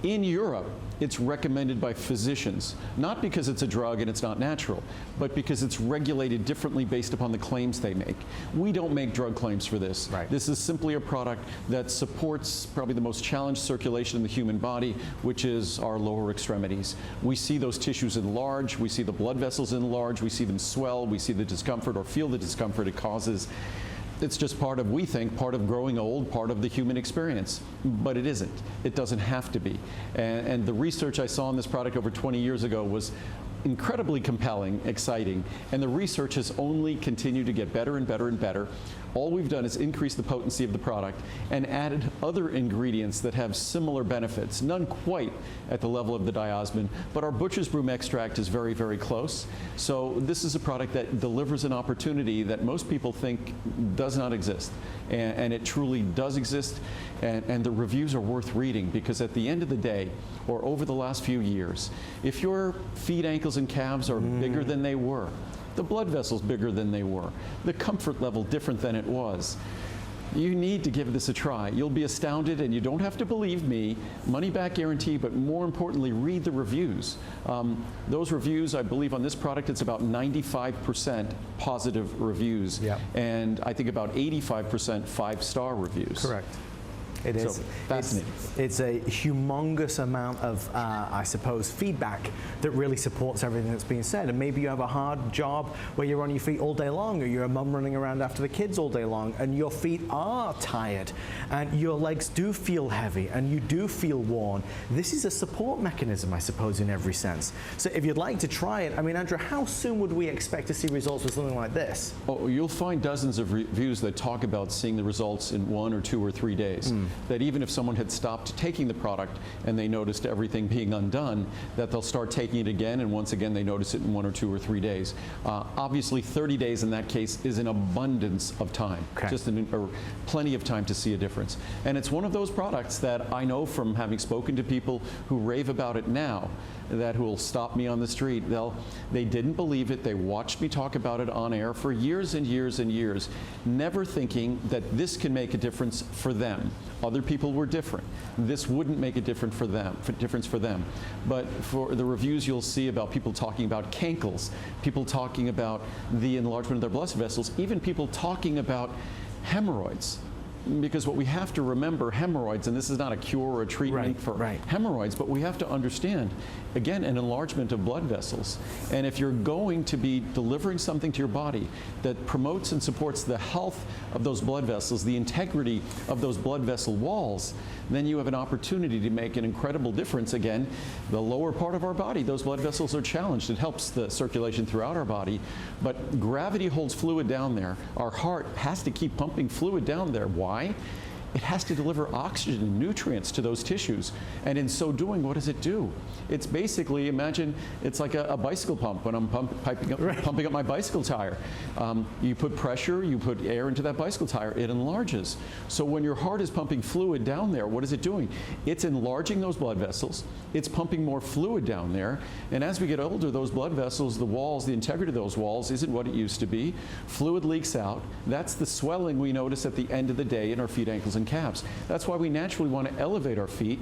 In Europe, it's recommended by physicians, not because it's a drug and it's not natural, but because it's regulated differently based upon the claims they make. We don't make drug claims for this. Right. This is simply a product that supports probably the most challenged circulation in the human body, which is our lower extremities. We see those tissues enlarge, we see the blood vessels enlarge, we see them swell, we see the discomfort or feel the discomfort it causes. It's just we think, part of growing old, part of the human experience. But it isn't. It doesn't have to be. And the research I saw on this product over 20 years ago was incredibly compelling, exciting, and the research has only continued to get better and better and better. All we've done is increase the potency of the product and added other ingredients that have similar benefits, none quite at the level of the diosmin, but our butcher's broom extract is very, very close. So this is a product that delivers an opportunity that most people think does not exist, and it truly does exist, and the reviews are worth reading, because at the end of the day, or over the last few years, if your feet, ankles, and calves are bigger than they were, the blood vessels bigger than they were, the comfort level different than it was, you need to give this a try. You'll be astounded, and you don't have to believe me, money back guarantee, but more importantly, read the reviews. Those reviews, I believe on this product, it's about 95% positive reviews. Yep. And I think about 85% 5-star reviews. Correct. It is. So, fascinating. It's a humongous amount of, I suppose, feedback that really supports everything that's being said. And maybe you have a hard job where you're on your feet all day long, or you're a mum running around after the kids all day long, and your feet are tired, and your legs do feel heavy, and you do feel worn. This is a support mechanism, I suppose, in every sense. So if you'd like to try it, I mean, Andrew, how soon would we expect to see results with something like this? Oh, you'll find dozens of reviews that talk about seeing the results in 1 or 2 or 3 days. That even if someone had stopped taking the product and they noticed everything being undone, that they'll start taking it again, and once again they notice it in 1 or 2 or 3 days. Obviously 30 days in that case is an abundance of time, or plenty of time to see a difference. And it's one of those products that I know from having spoken to people who rave about it now, that who will stop me on the street. They didn't believe it. They watched me talk about it on air for years and years and years, never thinking that this can make a difference for them. Other people were different. This wouldn't make a difference for them. But for the reviews you'll see about people talking about cankles, people talking about the enlargement of their blood vessels, even people talking about hemorrhoids. Because what we have to remember, hemorrhoids, and this is not a cure or a treatment for hemorrhoids, but we have to understand, again, an enlargement of blood vessels. And if you're going to be delivering something to your body that promotes and supports the health of those blood vessels, the integrity of those blood vessel walls, then you have an opportunity to make an incredible difference. Again, the lower part of our body, those blood vessels are challenged. It helps the circulation throughout our body, but gravity holds fluid down there. Our heart has to keep pumping fluid down there. Why? It has to deliver oxygen and nutrients to those tissues. And in so doing, what does it do? It's basically, imagine it's like a bicycle pump when I'm pumping up my bicycle tire. You put pressure, you put air into that bicycle tire, it enlarges. So when your heart is pumping fluid down there, what is it doing? It's enlarging those blood vessels. It's pumping more fluid down there. And as we get older, those blood vessels, the walls, the integrity of those walls isn't what it used to be. Fluid leaks out. That's the swelling we notice at the end of the day in our feet, ankles, and calves. That's why we naturally want to elevate our feet.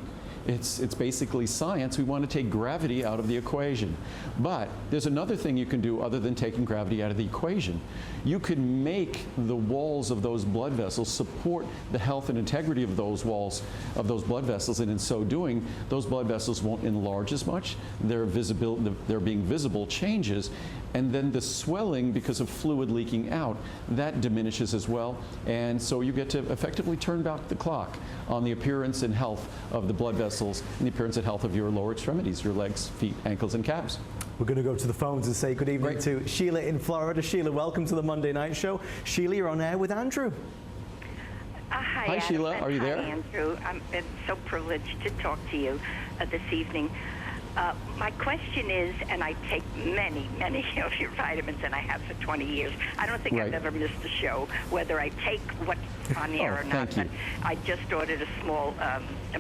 It's basically science. We want to take gravity out of the equation. But there's another thing you can do other than taking gravity out of the equation. You can make the walls of those blood vessels support the health and integrity of those walls of those blood vessels, and in so doing, those blood vessels won't enlarge as much. Their being visible changes, and then the swelling, because of fluid leaking out, that diminishes as well. And so you get to effectively turn back the clock on the appearance and health of the blood vessels and the appearance and health of your lower extremities, your legs, feet, ankles, and calves. We're going to go to the phones and say good evening to Sheila in Florida. Sheila, welcome to the Monday Night Show. Sheila, you're on air with Andrew. Hi, Adam, Sheila. Are you there? Hi, Andrew. I'm so privileged to talk to you this evening. My question is, and I take many of your vitamins, and I have for 20 years. I don't think I've ever missed a show, whether I take what's on air or not. But I just ordered a small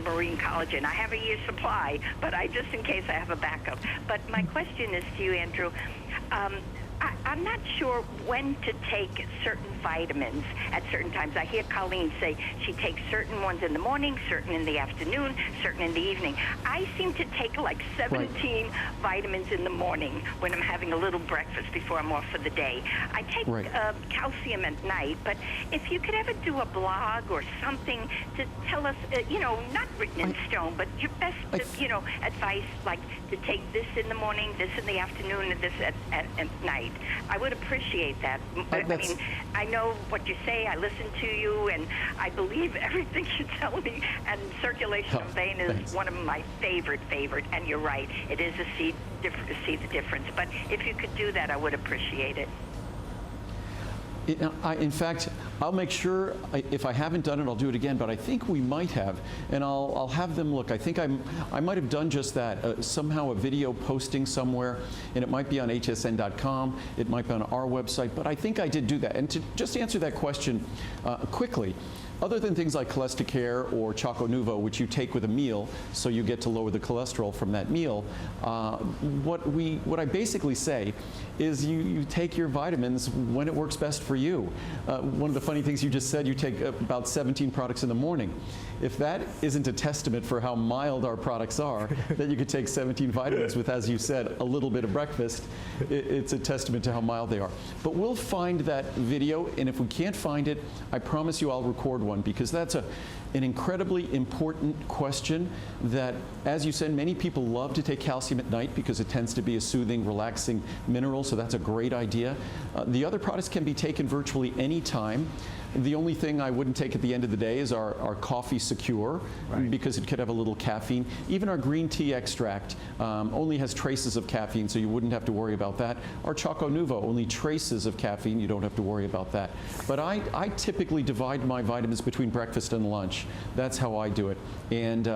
marine collagen. I have a year's supply, but just in case I have a backup. But my question is to you, Andrew. I'm not sure when to take certain vitamins at certain times. I hear Colleen say she takes certain ones in the morning, certain in the afternoon, certain in the evening. I seem to take like 17 vitamins in the morning when I'm having a little breakfast before I'm off for the day. I take calcium at night, but if you could ever do a blog or something to tell us, not written in stone, but your best, advice, like to take this in the morning, this in the afternoon, and this at night. I would appreciate that. I mean, I know what you say. I listen to you, and I believe everything you tell me. And circulation of vein is one of my favorite. And you're right. It is a see the difference. But if you could do that, I would appreciate it. In fact, I'll make sure, if I haven't done it, I'll do it again, but I think we might have, and I'll have them look. I think I might have done just that, somehow a video posting somewhere, and it might be on hsn.com, it might be on our website, but I think I did do that. And to just answer that question quickly, other than things like Cholesterol or Choco Nuvo, which you take with a meal, so you get to lower the cholesterol from that meal, what I basically say is you take your vitamins when it works best for you. One of the funny things you just said, you take about 17 products in the morning. If that isn't a testament for how mild our products are, that you could take 17 vitamins with, as you said, a little bit of breakfast, it's a testament to how mild they are. But we'll find that video, and if we can't find it, I promise you I'll record one one, because that's an incredibly important question that, as you said, many people love to take calcium at night because it tends to be a soothing, relaxing mineral, so that's a great idea. The other products can be taken virtually any time. The only thing I wouldn't take at the end of the day is our Coffee Secure, because it could have a little caffeine. Even our green tea extract only has traces of caffeine, so you wouldn't have to worry about that. Our Choco Nuvo, only traces of caffeine, you don't have to worry about that. But I typically divide my vitamins between breakfast and lunch. That's how I do it. And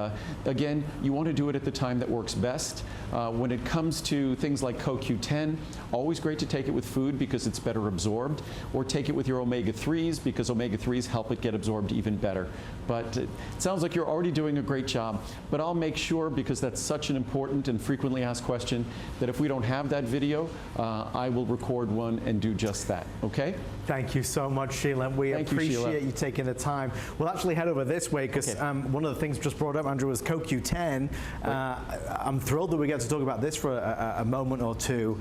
again, you want to do it at the time that works best. When it comes to things like CoQ10, always great to take it with food because it's better absorbed, or take it with your omega-3s because omega-3s help it get absorbed even better. But it sounds like you're already doing a great job, but I'll make sure, because that's such an important and frequently asked question, that if we don't have that video, I will record one and do just that, okay? Thank you so much, Sheila. We appreciate you taking the time. We'll actually head over this way because one of the things just brought up, Andrew, was CoQ10. I'm thrilled that we get to talk about this for a moment or two.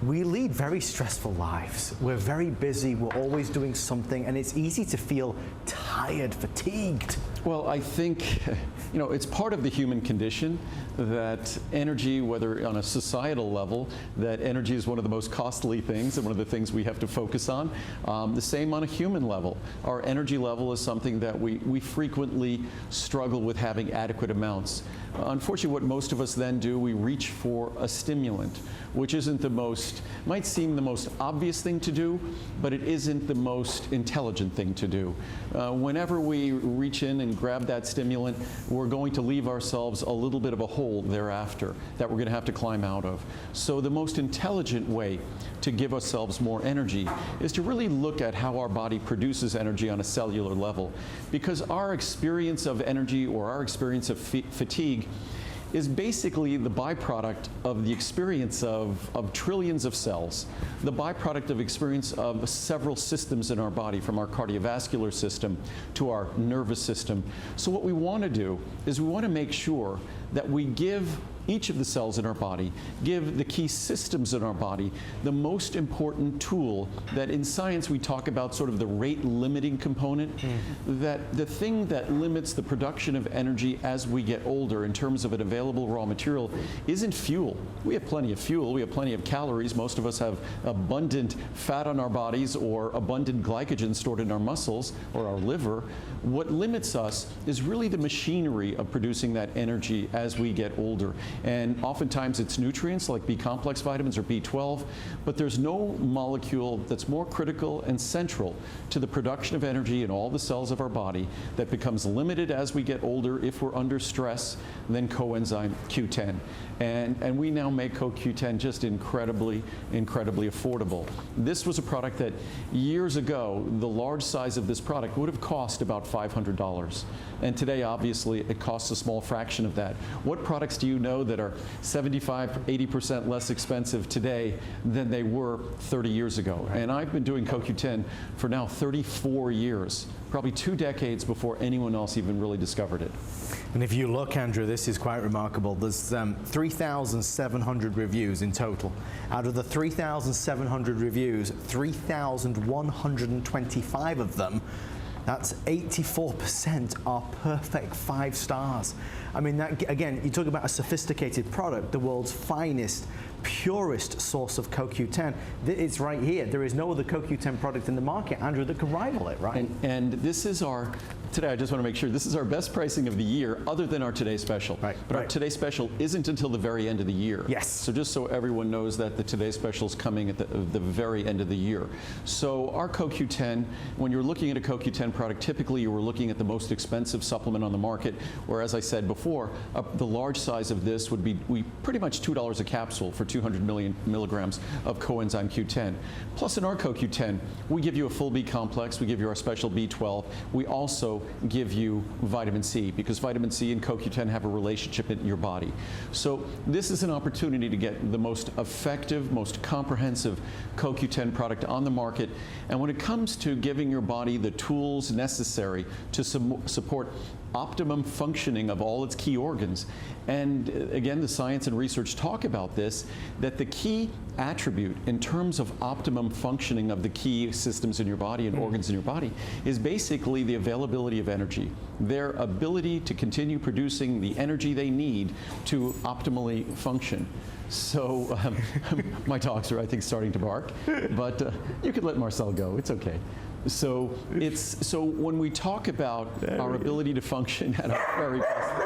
We lead very stressful lives. We're very busy. We're always doing something, and it's easy to feel tired, fatigued. Well, I think, you know, it's part of the human condition that energy, whether on a societal level, that energy is one of the most costly things and one of the things we have to focus on. The same on a human level. Our energy level is something that we frequently struggle with having adequate amounts. Unfortunately, what most of us then do, we reach for a stimulant, which isn't the most, might seem the most obvious thing to do, but it isn't the most intelligent thing to do. Whenever we reach in and grab that stimulant, we're going to leave ourselves a little bit of a hole thereafter that we're going to have to climb out of. So the most intelligent way to give ourselves more energy is to really look at how our body produces energy on a cellular level, because our experience of energy or our experience of fatigue is basically the byproduct of the experience of trillions of cells, the byproduct of experience of several systems in our body, from our cardiovascular system to our nervous system. So what we want to do is we want to make sure that we give each of the cells in our body, give the key systems in our body the most important tool that in science we talk about, sort of the rate limiting component, that the thing that limits the production of energy as we get older in terms of an available raw material isn't fuel. We have plenty of fuel, we have plenty of calories, most of us have abundant fat on our bodies or abundant glycogen stored in our muscles or our liver. What limits us is really the machinery of producing that energy as we get older. And oftentimes it's nutrients like B-complex vitamins or B12, but there's no molecule that's more critical and central to the production of energy in all the cells of our body that becomes limited as we get older if we're under stress than coenzyme Q10. And we now make CoQ10 just incredibly, incredibly affordable. This was a product that years ago, the large size of this product would have cost about $500. And today, obviously, it costs a small fraction of that. What products do you know that are 75, 80% less expensive today than they were 30 years ago? And I've been doing CoQ10 for now 34 years, probably 2 decades before anyone else even really discovered it. And if you look, Andrew, this is quite remarkable. There's 3,700 reviews in total. Out of the 3,700 reviews, 3,125 of them, that's 84%, are perfect 5 stars. I mean, that, again, you talk about a sophisticated product, the world's finest, purest source of CoQ10. It's right here. There is no other CoQ10 product in the market, Andrew, that can rival it, right? And this is our, today I just want to make sure, this is our best pricing of the year other than our Today Special. But our Today Special isn't until the very end of the year. Yes. So just so everyone knows that the Today Special is coming at the very end of the year. So our CoQ10, when you're looking at a CoQ10 product, typically you were looking at the most expensive supplement on the market, where, as I said before, the large size of this would be pretty much $2 a capsule for 200 milligrams of coenzyme Q10. Plus in our CoQ10, we give you a full B complex, we give you our special B12, we also give you vitamin C, because vitamin C and CoQ10 have a relationship in your body. So this is an opportunity to get the most effective, most comprehensive CoQ10 product on the market. And when it comes to giving your body the tools necessary to support optimum functioning of all its key organs. And again, the science and research talk about this, that the key attribute in terms of optimum functioning of the key systems in your body and organs in your body is basically the availability of energy, their ability to continue producing the energy they need to optimally function. So my dogs are, I think, starting to bark, but you could let Marcel go. It's okay. So when we talk about our ability to function at our very best,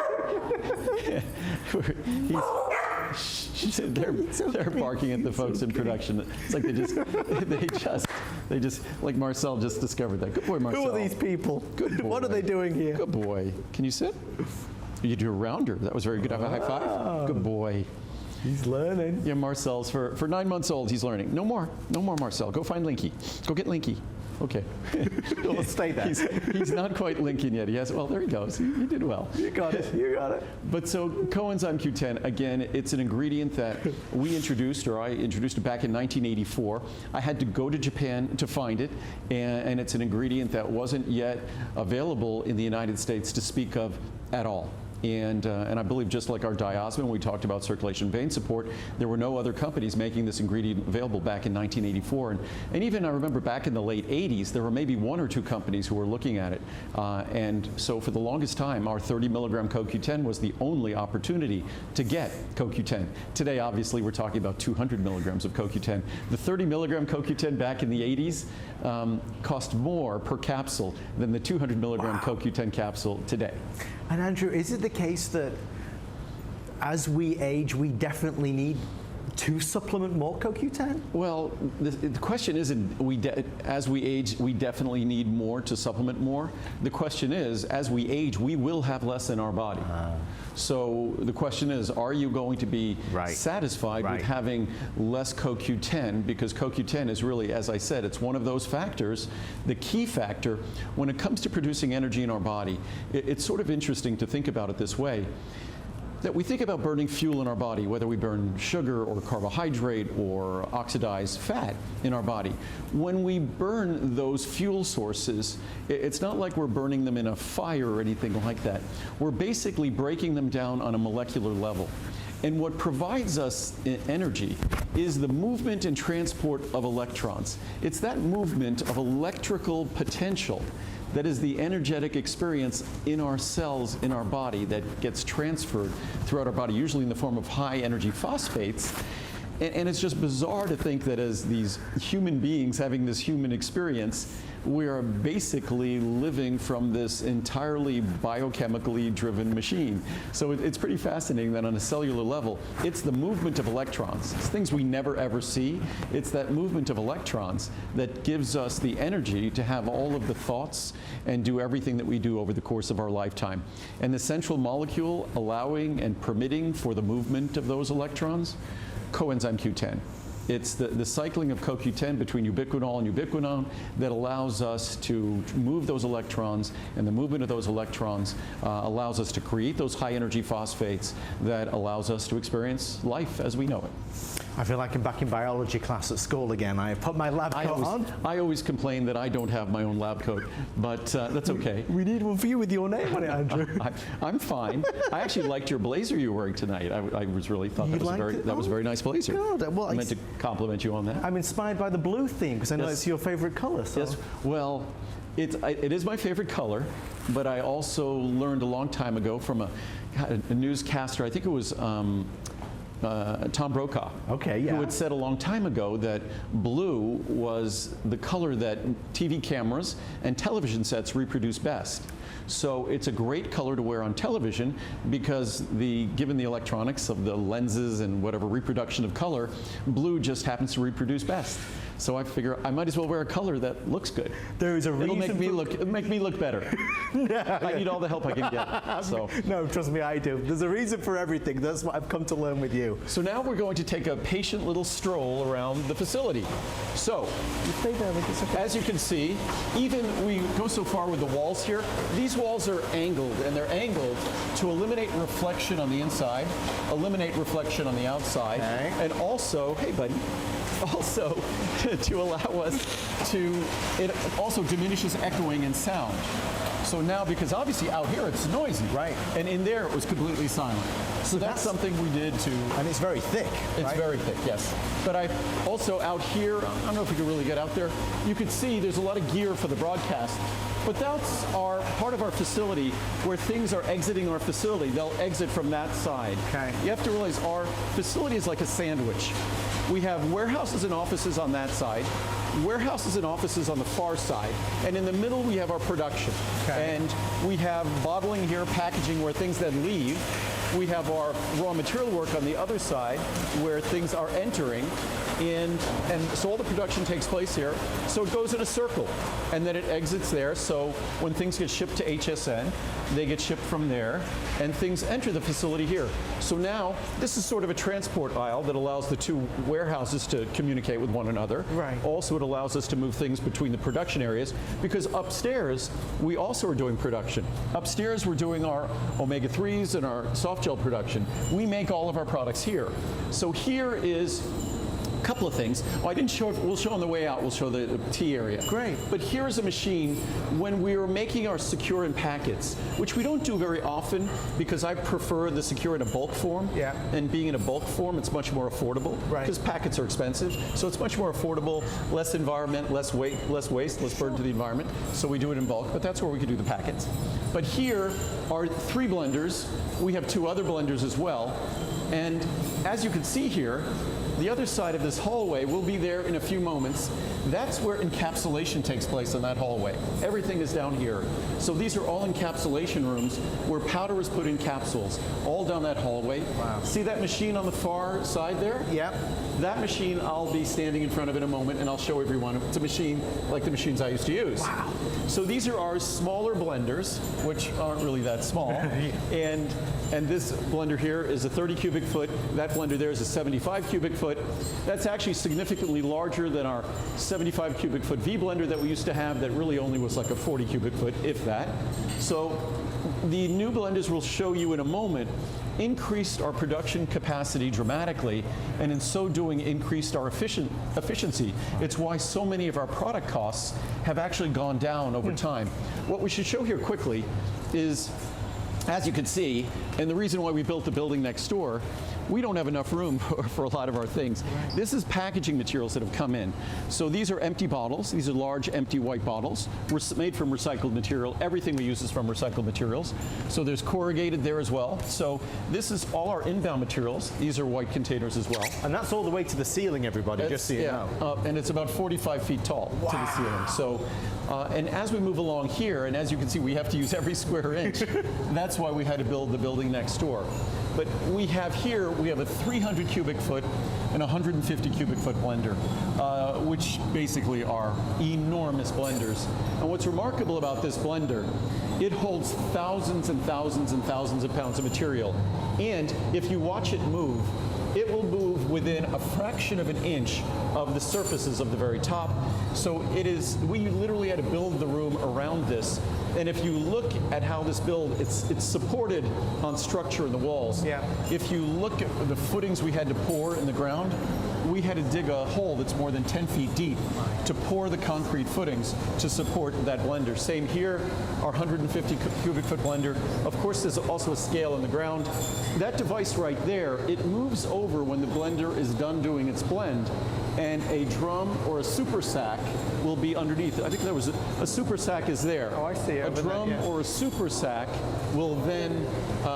they're barking at the folks in production. It's like they just like Marcel just discovered that. Good boy, Marcel. Who are these people? Good boy. What are they doing here? Good boy. Can you sit? You do a rounder. That was very good. Have a high five. Good boy. He's learning. Yeah, Marcel's for 9 months old. He's learning. No more, Marcel. Go find Linky. Go get Linky. Okay. We'll stay there. He's not quite Lincoln yet. Well, there he goes. You did well. You got it. You got it. But so coenzyme Q10, again, it's an ingredient that we introduced, or I introduced it back in 1984. I had to go to Japan to find it, and it's an ingredient that wasn't yet available in the United States to speak of at all. And I believe just like our diosmin, we talked about circulation vein support, there were no other companies making this ingredient available back in 1984. And even I remember back in the late 80s, there were maybe 1 or 2 companies who were looking at it. And so for the longest time, our 30 milligram CoQ10 was the only opportunity to get CoQ10. Today, obviously, we're talking about 200 milligrams of CoQ10. The 30 milligram CoQ10 back in the 80s cost more per capsule than the 200 milligram CoQ10 capsule today. And Andrew, is it the case that as we age, we definitely need to supplement more CoQ10? Well, the question isn't as we age, we definitely need more to supplement more. The question is, as we age, we will have less in our body. So the question is, are you going to be satisfied with having less CoQ10? Because CoQ10 is really, as I said, it's one of those factors, the key factor when it comes to producing energy in our body. It's sort of interesting to think about it this way, that we think about burning fuel in our body, whether we burn sugar or carbohydrate or oxidized fat in our body. When we burn those fuel sources, it's not like we're burning them in a fire or anything like that. We're basically breaking them down on a molecular level. And what provides us energy is the movement and transport of electrons. It's that movement of electrical potential that is the energetic experience in our cells, in our body, that gets transferred throughout our body, usually in the form of high energy phosphates. And it's just bizarre to think that as these human beings having this human experience, we are basically living from this entirely biochemically driven machine. So it's pretty fascinating that on a cellular level, it's the movement of electrons. It's things we never ever see. It's that movement of electrons that gives us the energy to have all of the thoughts and do everything that we do over the course of our lifetime. And the central molecule allowing and permitting for the movement of those electrons, coenzyme Q10. It's the cycling of CoQ10 between ubiquinol and ubiquinone that allows us to move those electrons, and the movement of those electrons allows us to create those high energy phosphates that allows us to experience life as we know it. I feel like I'm back in biology class at school again. I put my lab coat on. I always complain that I don't have my own lab coat, but that's okay. We need one for you with your name on it, Andrew. I'm fine. I actually liked your blazer you were wearing tonight. I was really thought that was a very nice blazer. Good. Well, I meant to compliment you on that. I'm inspired by the blue theme because I know it's your favorite color. So. Yes. Well, it is my favorite color, but I also learned a long time ago from a newscaster. I think it was. Tom Brokaw, who had said a long time ago that blue was the color that TV cameras and television sets reproduce best. So it's a great color to wear on television because given the electronics of the lenses and whatever reproduction of color, blue just happens to reproduce best. So I figure I might as well wear a color that looks good. There is a reason. It'll make me look better. I need all the help I can get. So. No, trust me, I do. There's a reason for everything. That's what I've come to learn with you. So now we're going to take a patient little stroll around the facility. So, you stay there, as you can see, even we go so far with the walls here. These walls are angled, and they're angled to eliminate reflection on the inside, eliminate reflection on the outside, and also, hey buddy, also to allow us to, it also diminishes echoing and sound. So now, because obviously out here it's noisy. Right. And in there it was completely silent. So that's something we did to... And it's very thick, It's right? very thick, yes. But I also out here, I don't know if we can really get out there, you can see there's a lot of gear for the broadcast. But that's part of our facility where things are exiting our facility. They'll exit from that side. Okay. You have to realize our facility is like a sandwich. We have warehouses and offices on that side, warehouses and offices on the far side, and in the middle we have our production. Okay. And we have bottling here, packaging where things then leave. We have our raw material work on the other side where things are entering. And so all the production takes place here. So it goes in a circle, and then it exits there. So when things get shipped to HSN, they get shipped from there, and things enter the facility here. So now this is sort of a transport aisle that allows the two warehouses to communicate with one another. Right. Also, it allows us to move things between the production areas, because upstairs we also are doing production. Upstairs we're doing our omega-3s and our soft gel production. We make all of our products here. So here is a couple of things. Oh, I didn't show it. We'll show on the way out. We'll show the tea area. Great. But here's a machine when we were making our secure in packets, which we don't do very often because I prefer the secure in a bulk form. Yeah. And being in a bulk form, it's much more affordable. Right. Because packets are expensive, so it's much more affordable, less environment, less weight, less waste, less burden to the environment. So we do it in bulk. But that's where we could do the packets. But here are 3 blenders. We have 2 other blenders as well. And as you can see here, the other side of this hallway will be there in a few moments. That's where encapsulation takes place in that hallway. Everything is down here. So these are all encapsulation rooms where powder is put in capsules, all down that hallway. Wow. See that machine on the far side there? Yep. That machine I'll be standing in front of in a moment, and I'll show everyone. It's a machine like the machines I used to use. Wow. So these are our smaller blenders, which aren't really that small. And this blender here is a 30 cubic foot. That blender there is a 75 cubic foot. That's actually significantly larger than our 75 cubic foot V blender that we used to have that really only was like a 40 cubic foot, if that. So the new blenders we'll show you in a moment increased our production capacity dramatically, and in so doing increased our efficiency. It's why so many of our product costs have actually gone down over time. What we should show here quickly is, as you can see, and the reason why we built the building next door, we don't have enough room for a lot of our things. Right. This is packaging materials that have come in. So these are empty bottles. These are large, empty white bottles. We're made from recycled material. Everything we use is from recycled materials. So there's corrugated there as well. So this is all our inbound materials. These are white containers as well. And that's all the way to the ceiling, everybody, just so you know. And it's about 45 feet tall to the ceiling. So, and as we move along here, and as you can see, we have to use every square inch. That's why we had to build the building next door. But we have here, we have a 300 cubic foot and 150 cubic foot blender, which basically are enormous blenders. And what's remarkable about this blender, it holds thousands and thousands and thousands of pounds of material. And if you watch it move, it will move within a fraction of an inch of the surfaces of the very top. So it is, we literally had to build the room around this. And if you look at how this build, it's supported on structure in the walls. Yeah. If you look at the footings we had to pour in the ground, we had to dig a hole that's more than 10 feet deep to pour the concrete footings to support that blender. Same here, our 150 cubic foot blender. Of course, there's also a scale in the ground. That device right there, it moves over when the blender is done doing its blend, and a drum or a super sack will be underneath. I think there was a super sack is there. Oh, I see. A drum there, yeah. or a super sack will then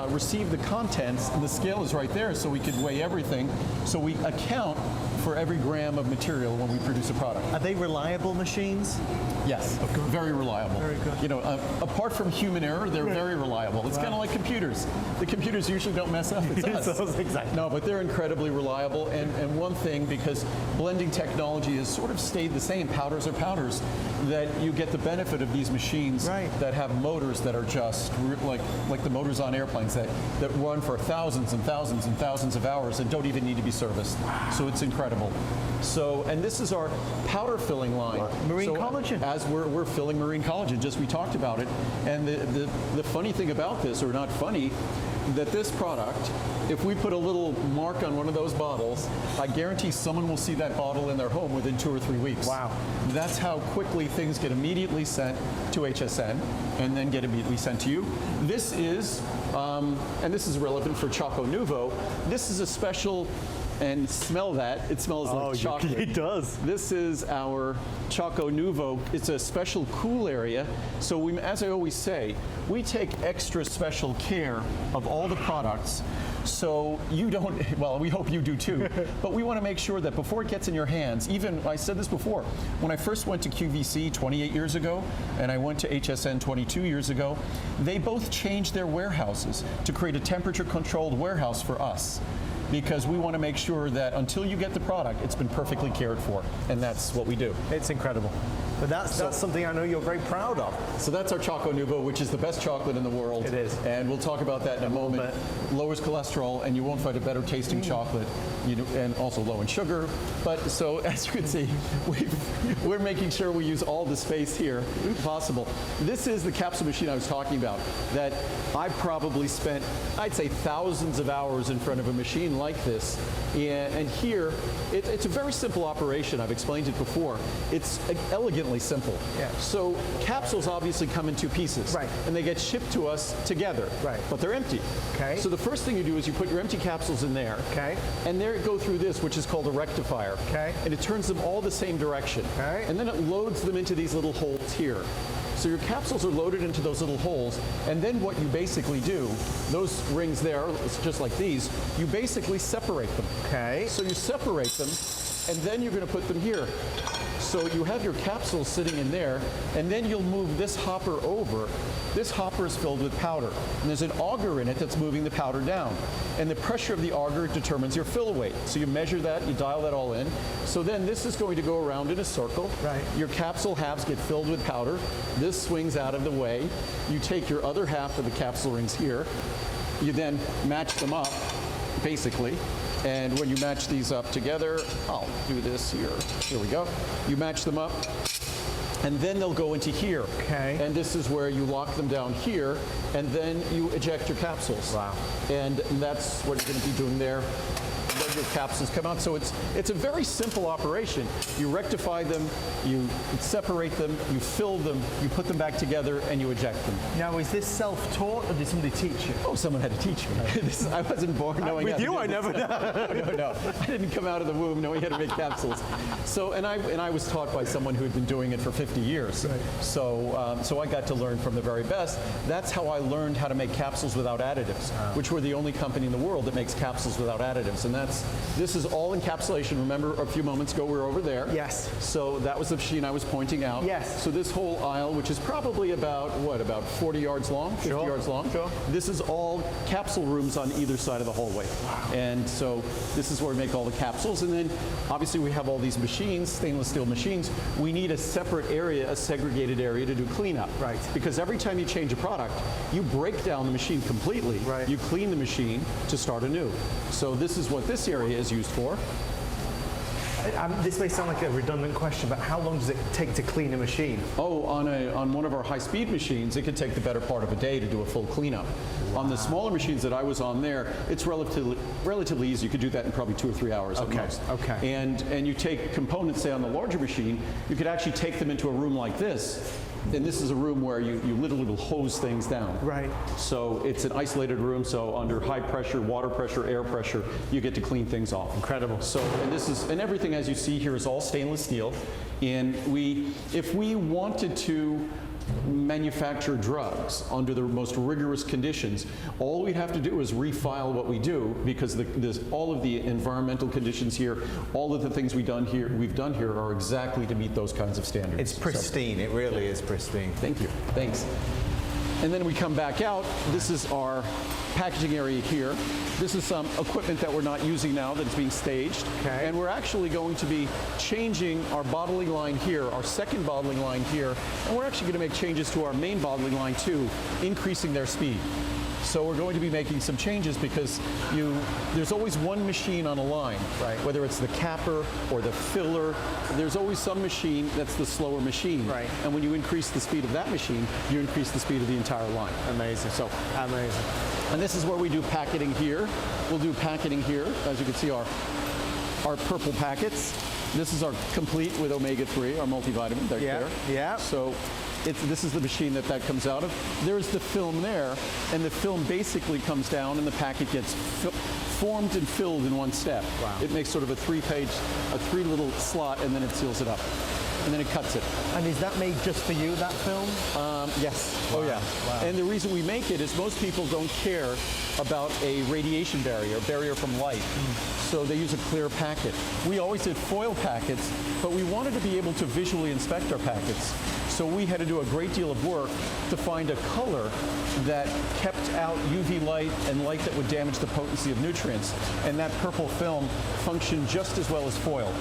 receive the contents, and the scale is right there, so we could weigh everything. So we account for every gram of material when we produce a product. Are they reliable machines? Yes, very reliable. Very good. You know, apart from human error, they're very reliable. It's kind of like computers. The computers usually don't mess up. It's us. Exactly. No, but they're incredibly reliable. And one thing, because blending technology has sort of stayed the same, powders are powders, that you get the benefit of these machines that have motors that are just like the motors on airplanes that run for thousands and thousands and thousands of hours and don't even need to be serviced. So it's incredible. So, and this is our powder filling line. Marine collagen. As we're filling marine collagen, just we talked about it. And the funny thing about this, or not funny, that this product, if we put a little mark on one of those bottles, I guarantee someone will see that bottle in their home within 2 or 3 weeks. Wow. That's how quickly things get immediately sent to HSN and then get immediately sent to you. This is, and this is relevant for Choco Nuvo, this is a special, and smell that, it smells like chocolate. It does. This is our Choco Nuvo. It's a special cool area. So we, as I always say, we take extra special care of all the products. So you don't, well, we hope you do too, but we want to make sure that before it gets in your hands, even, I said this before, when I first went to QVC 28 years ago, and I went to HSN 22 years ago, they both changed their warehouses to create a temperature-controlled warehouse for us, because we want to make sure that until you get the product, it's been perfectly cared for, and that's what we do. It's incredible. But that's something I know you're very proud of. So that's our Choco Nuvo, which is the best chocolate in the world. It is. And we'll talk about that in a moment. Lowers cholesterol, and you won't find a better tasting chocolate, and also low in sugar. But so, as you can see, we're making sure we use all the space here possible. This is the capsule machine I was talking about, that I've probably spent, I'd say, thousands of hours in front of a machine like this. And here, it's a very simple operation. I've explained it before. It's elegantly simple. Yeah. So capsules obviously come in 2 pieces. Right. And they get shipped to us together. Right. But they're empty. Okay. So the first thing you do is you put your empty capsules in there. Okay. And there go through this, which is called a rectifier. Okay. And it turns them all the same direction. Okay. And then it loads them into these little holes here. So your capsules are loaded into those little holes, and then what you basically do, those rings there, it's just like these, you basically separate them. Okay. So you separate them, and then you're going to put them here. So you have your capsules sitting in there, and then you'll move this hopper over. This hopper is filled with powder, and there's an auger in it that's moving the powder down. And the pressure of the auger determines your fill weight. So you measure that, you dial that all in. So then this is going to go around in a circle. Right. Your capsule halves get filled with powder. This swings out of the way. You take your other half of the capsule rings here. You then match them up, basically. And when you match these up together, I'll do this here. Here we go. You match them up, and then they'll go into here. Okay. And this is where you lock them down here, and then you eject your capsules. Wow. And that's what you're going to be doing there. Let your capsules come out. So it's a very simple operation. You rectify them, you separate them, you fill them, you put them back together, and you eject them. Now, is this self-taught, or did somebody teach you? Oh, someone had to teach me. I wasn't born knowing With how to you, do I this. never know. No. I didn't come out of the womb knowing how to make capsules. So, and I was taught by someone who had been doing it for 50 years. Right. So I got to learn from the very best. That's how I learned how to make capsules without additives, which we're the only company in the world that makes capsules without additives. And this is all encapsulation. Remember a few moments ago we were over there? Yes. So that was the machine I was pointing out. Yes. So this whole aisle, which is probably about 40 yards long, 50 Sure. yards long. Sure. This is all capsule rooms on either side of the hallway. Wow. And so this is where we make all the capsules. And then obviously we have all these machines, stainless steel machines. We need a separate area, a segregated area to do cleanup. Right. Because every time you change a product, you break down the machine completely. Right. You clean the machine to start anew. So this is what this area is used for. This may sound like a redundant question, but how long does it take to clean a machine? Oh, on one of our high-speed machines, it could take the better part of a day to do a full cleanup. Wow. On the smaller machines that I was on there, it's relatively easy. You could do that in probably 2 or 3 hours at most. Okay. And you take components, say on the larger machine, you could actually take them into a room like this. And this is a room where you literally will hose things down. Right. So it's an isolated room, so under high pressure, water pressure, air pressure, you get to clean things off. Incredible. So, and everything as you see here is all stainless steel. And if we wanted to manufacture drugs under the most rigorous conditions, all we'd have to do is refile what we do, because all of the environmental conditions here, all of the things we've done here are exactly to meet those kinds of standards. It's pristine. It really is pristine. Thank you. Thanks. And then we come back out. This is our packaging area here. This is some equipment that we're not using now that's being staged. Okay. And we're actually going to be changing our bottling line here, our second bottling line here, and we're actually going to make changes to our main bottling line too, increasing their speed. So we're going to be making some changes because there's always one machine on a line, right? Whether it's the capper or the filler, there's always some machine that's the slower machine. Right. And when you increase the speed of that machine, you increase the speed of the entire line. Amazing. So amazing. And this is where we do packeting here. We'll do packeting here. As you can see, our purple packets. This is our complete with omega-3, our multivitamin. There. Yeah. So this is the machine that comes out of. There's the film there, and the film basically comes down, and the packet gets formed and filled in one step. Wow. It makes sort of a three little slot, and then it seals it up. And then it cuts it. And is that made just for you, that film? Yes. Wow. Oh, yeah. Wow. And the reason we make it is most people don't care about a radiation barrier from light. So they use a clear packet. We always did foil packets, but we wanted to be able to visually inspect our packets. So we had to do a great deal of work to find a color that kept out UV light and light that would damage the potency of nutrients. And that purple film functioned just as well as foil.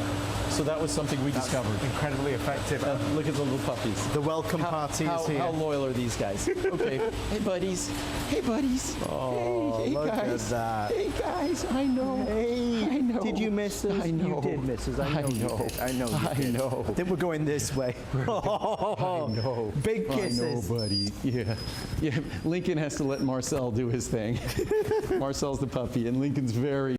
So that was something we discovered. Incredibly effective. Look at the little puppies. The welcome party is here. How loyal are these guys? Okay. Hey, buddies. Hey, buddies. Oh, hey, look guys. at that. Hey, guys. I know. Hey, I know. did you miss us? I know. You did miss us. I know. You did. I know. You did. I know. Then we're going this way. I know. Big kisses. I know, buddy. Yeah. Lincoln has to let Marcel do his thing. Marcel's the puppy, and Lincoln's very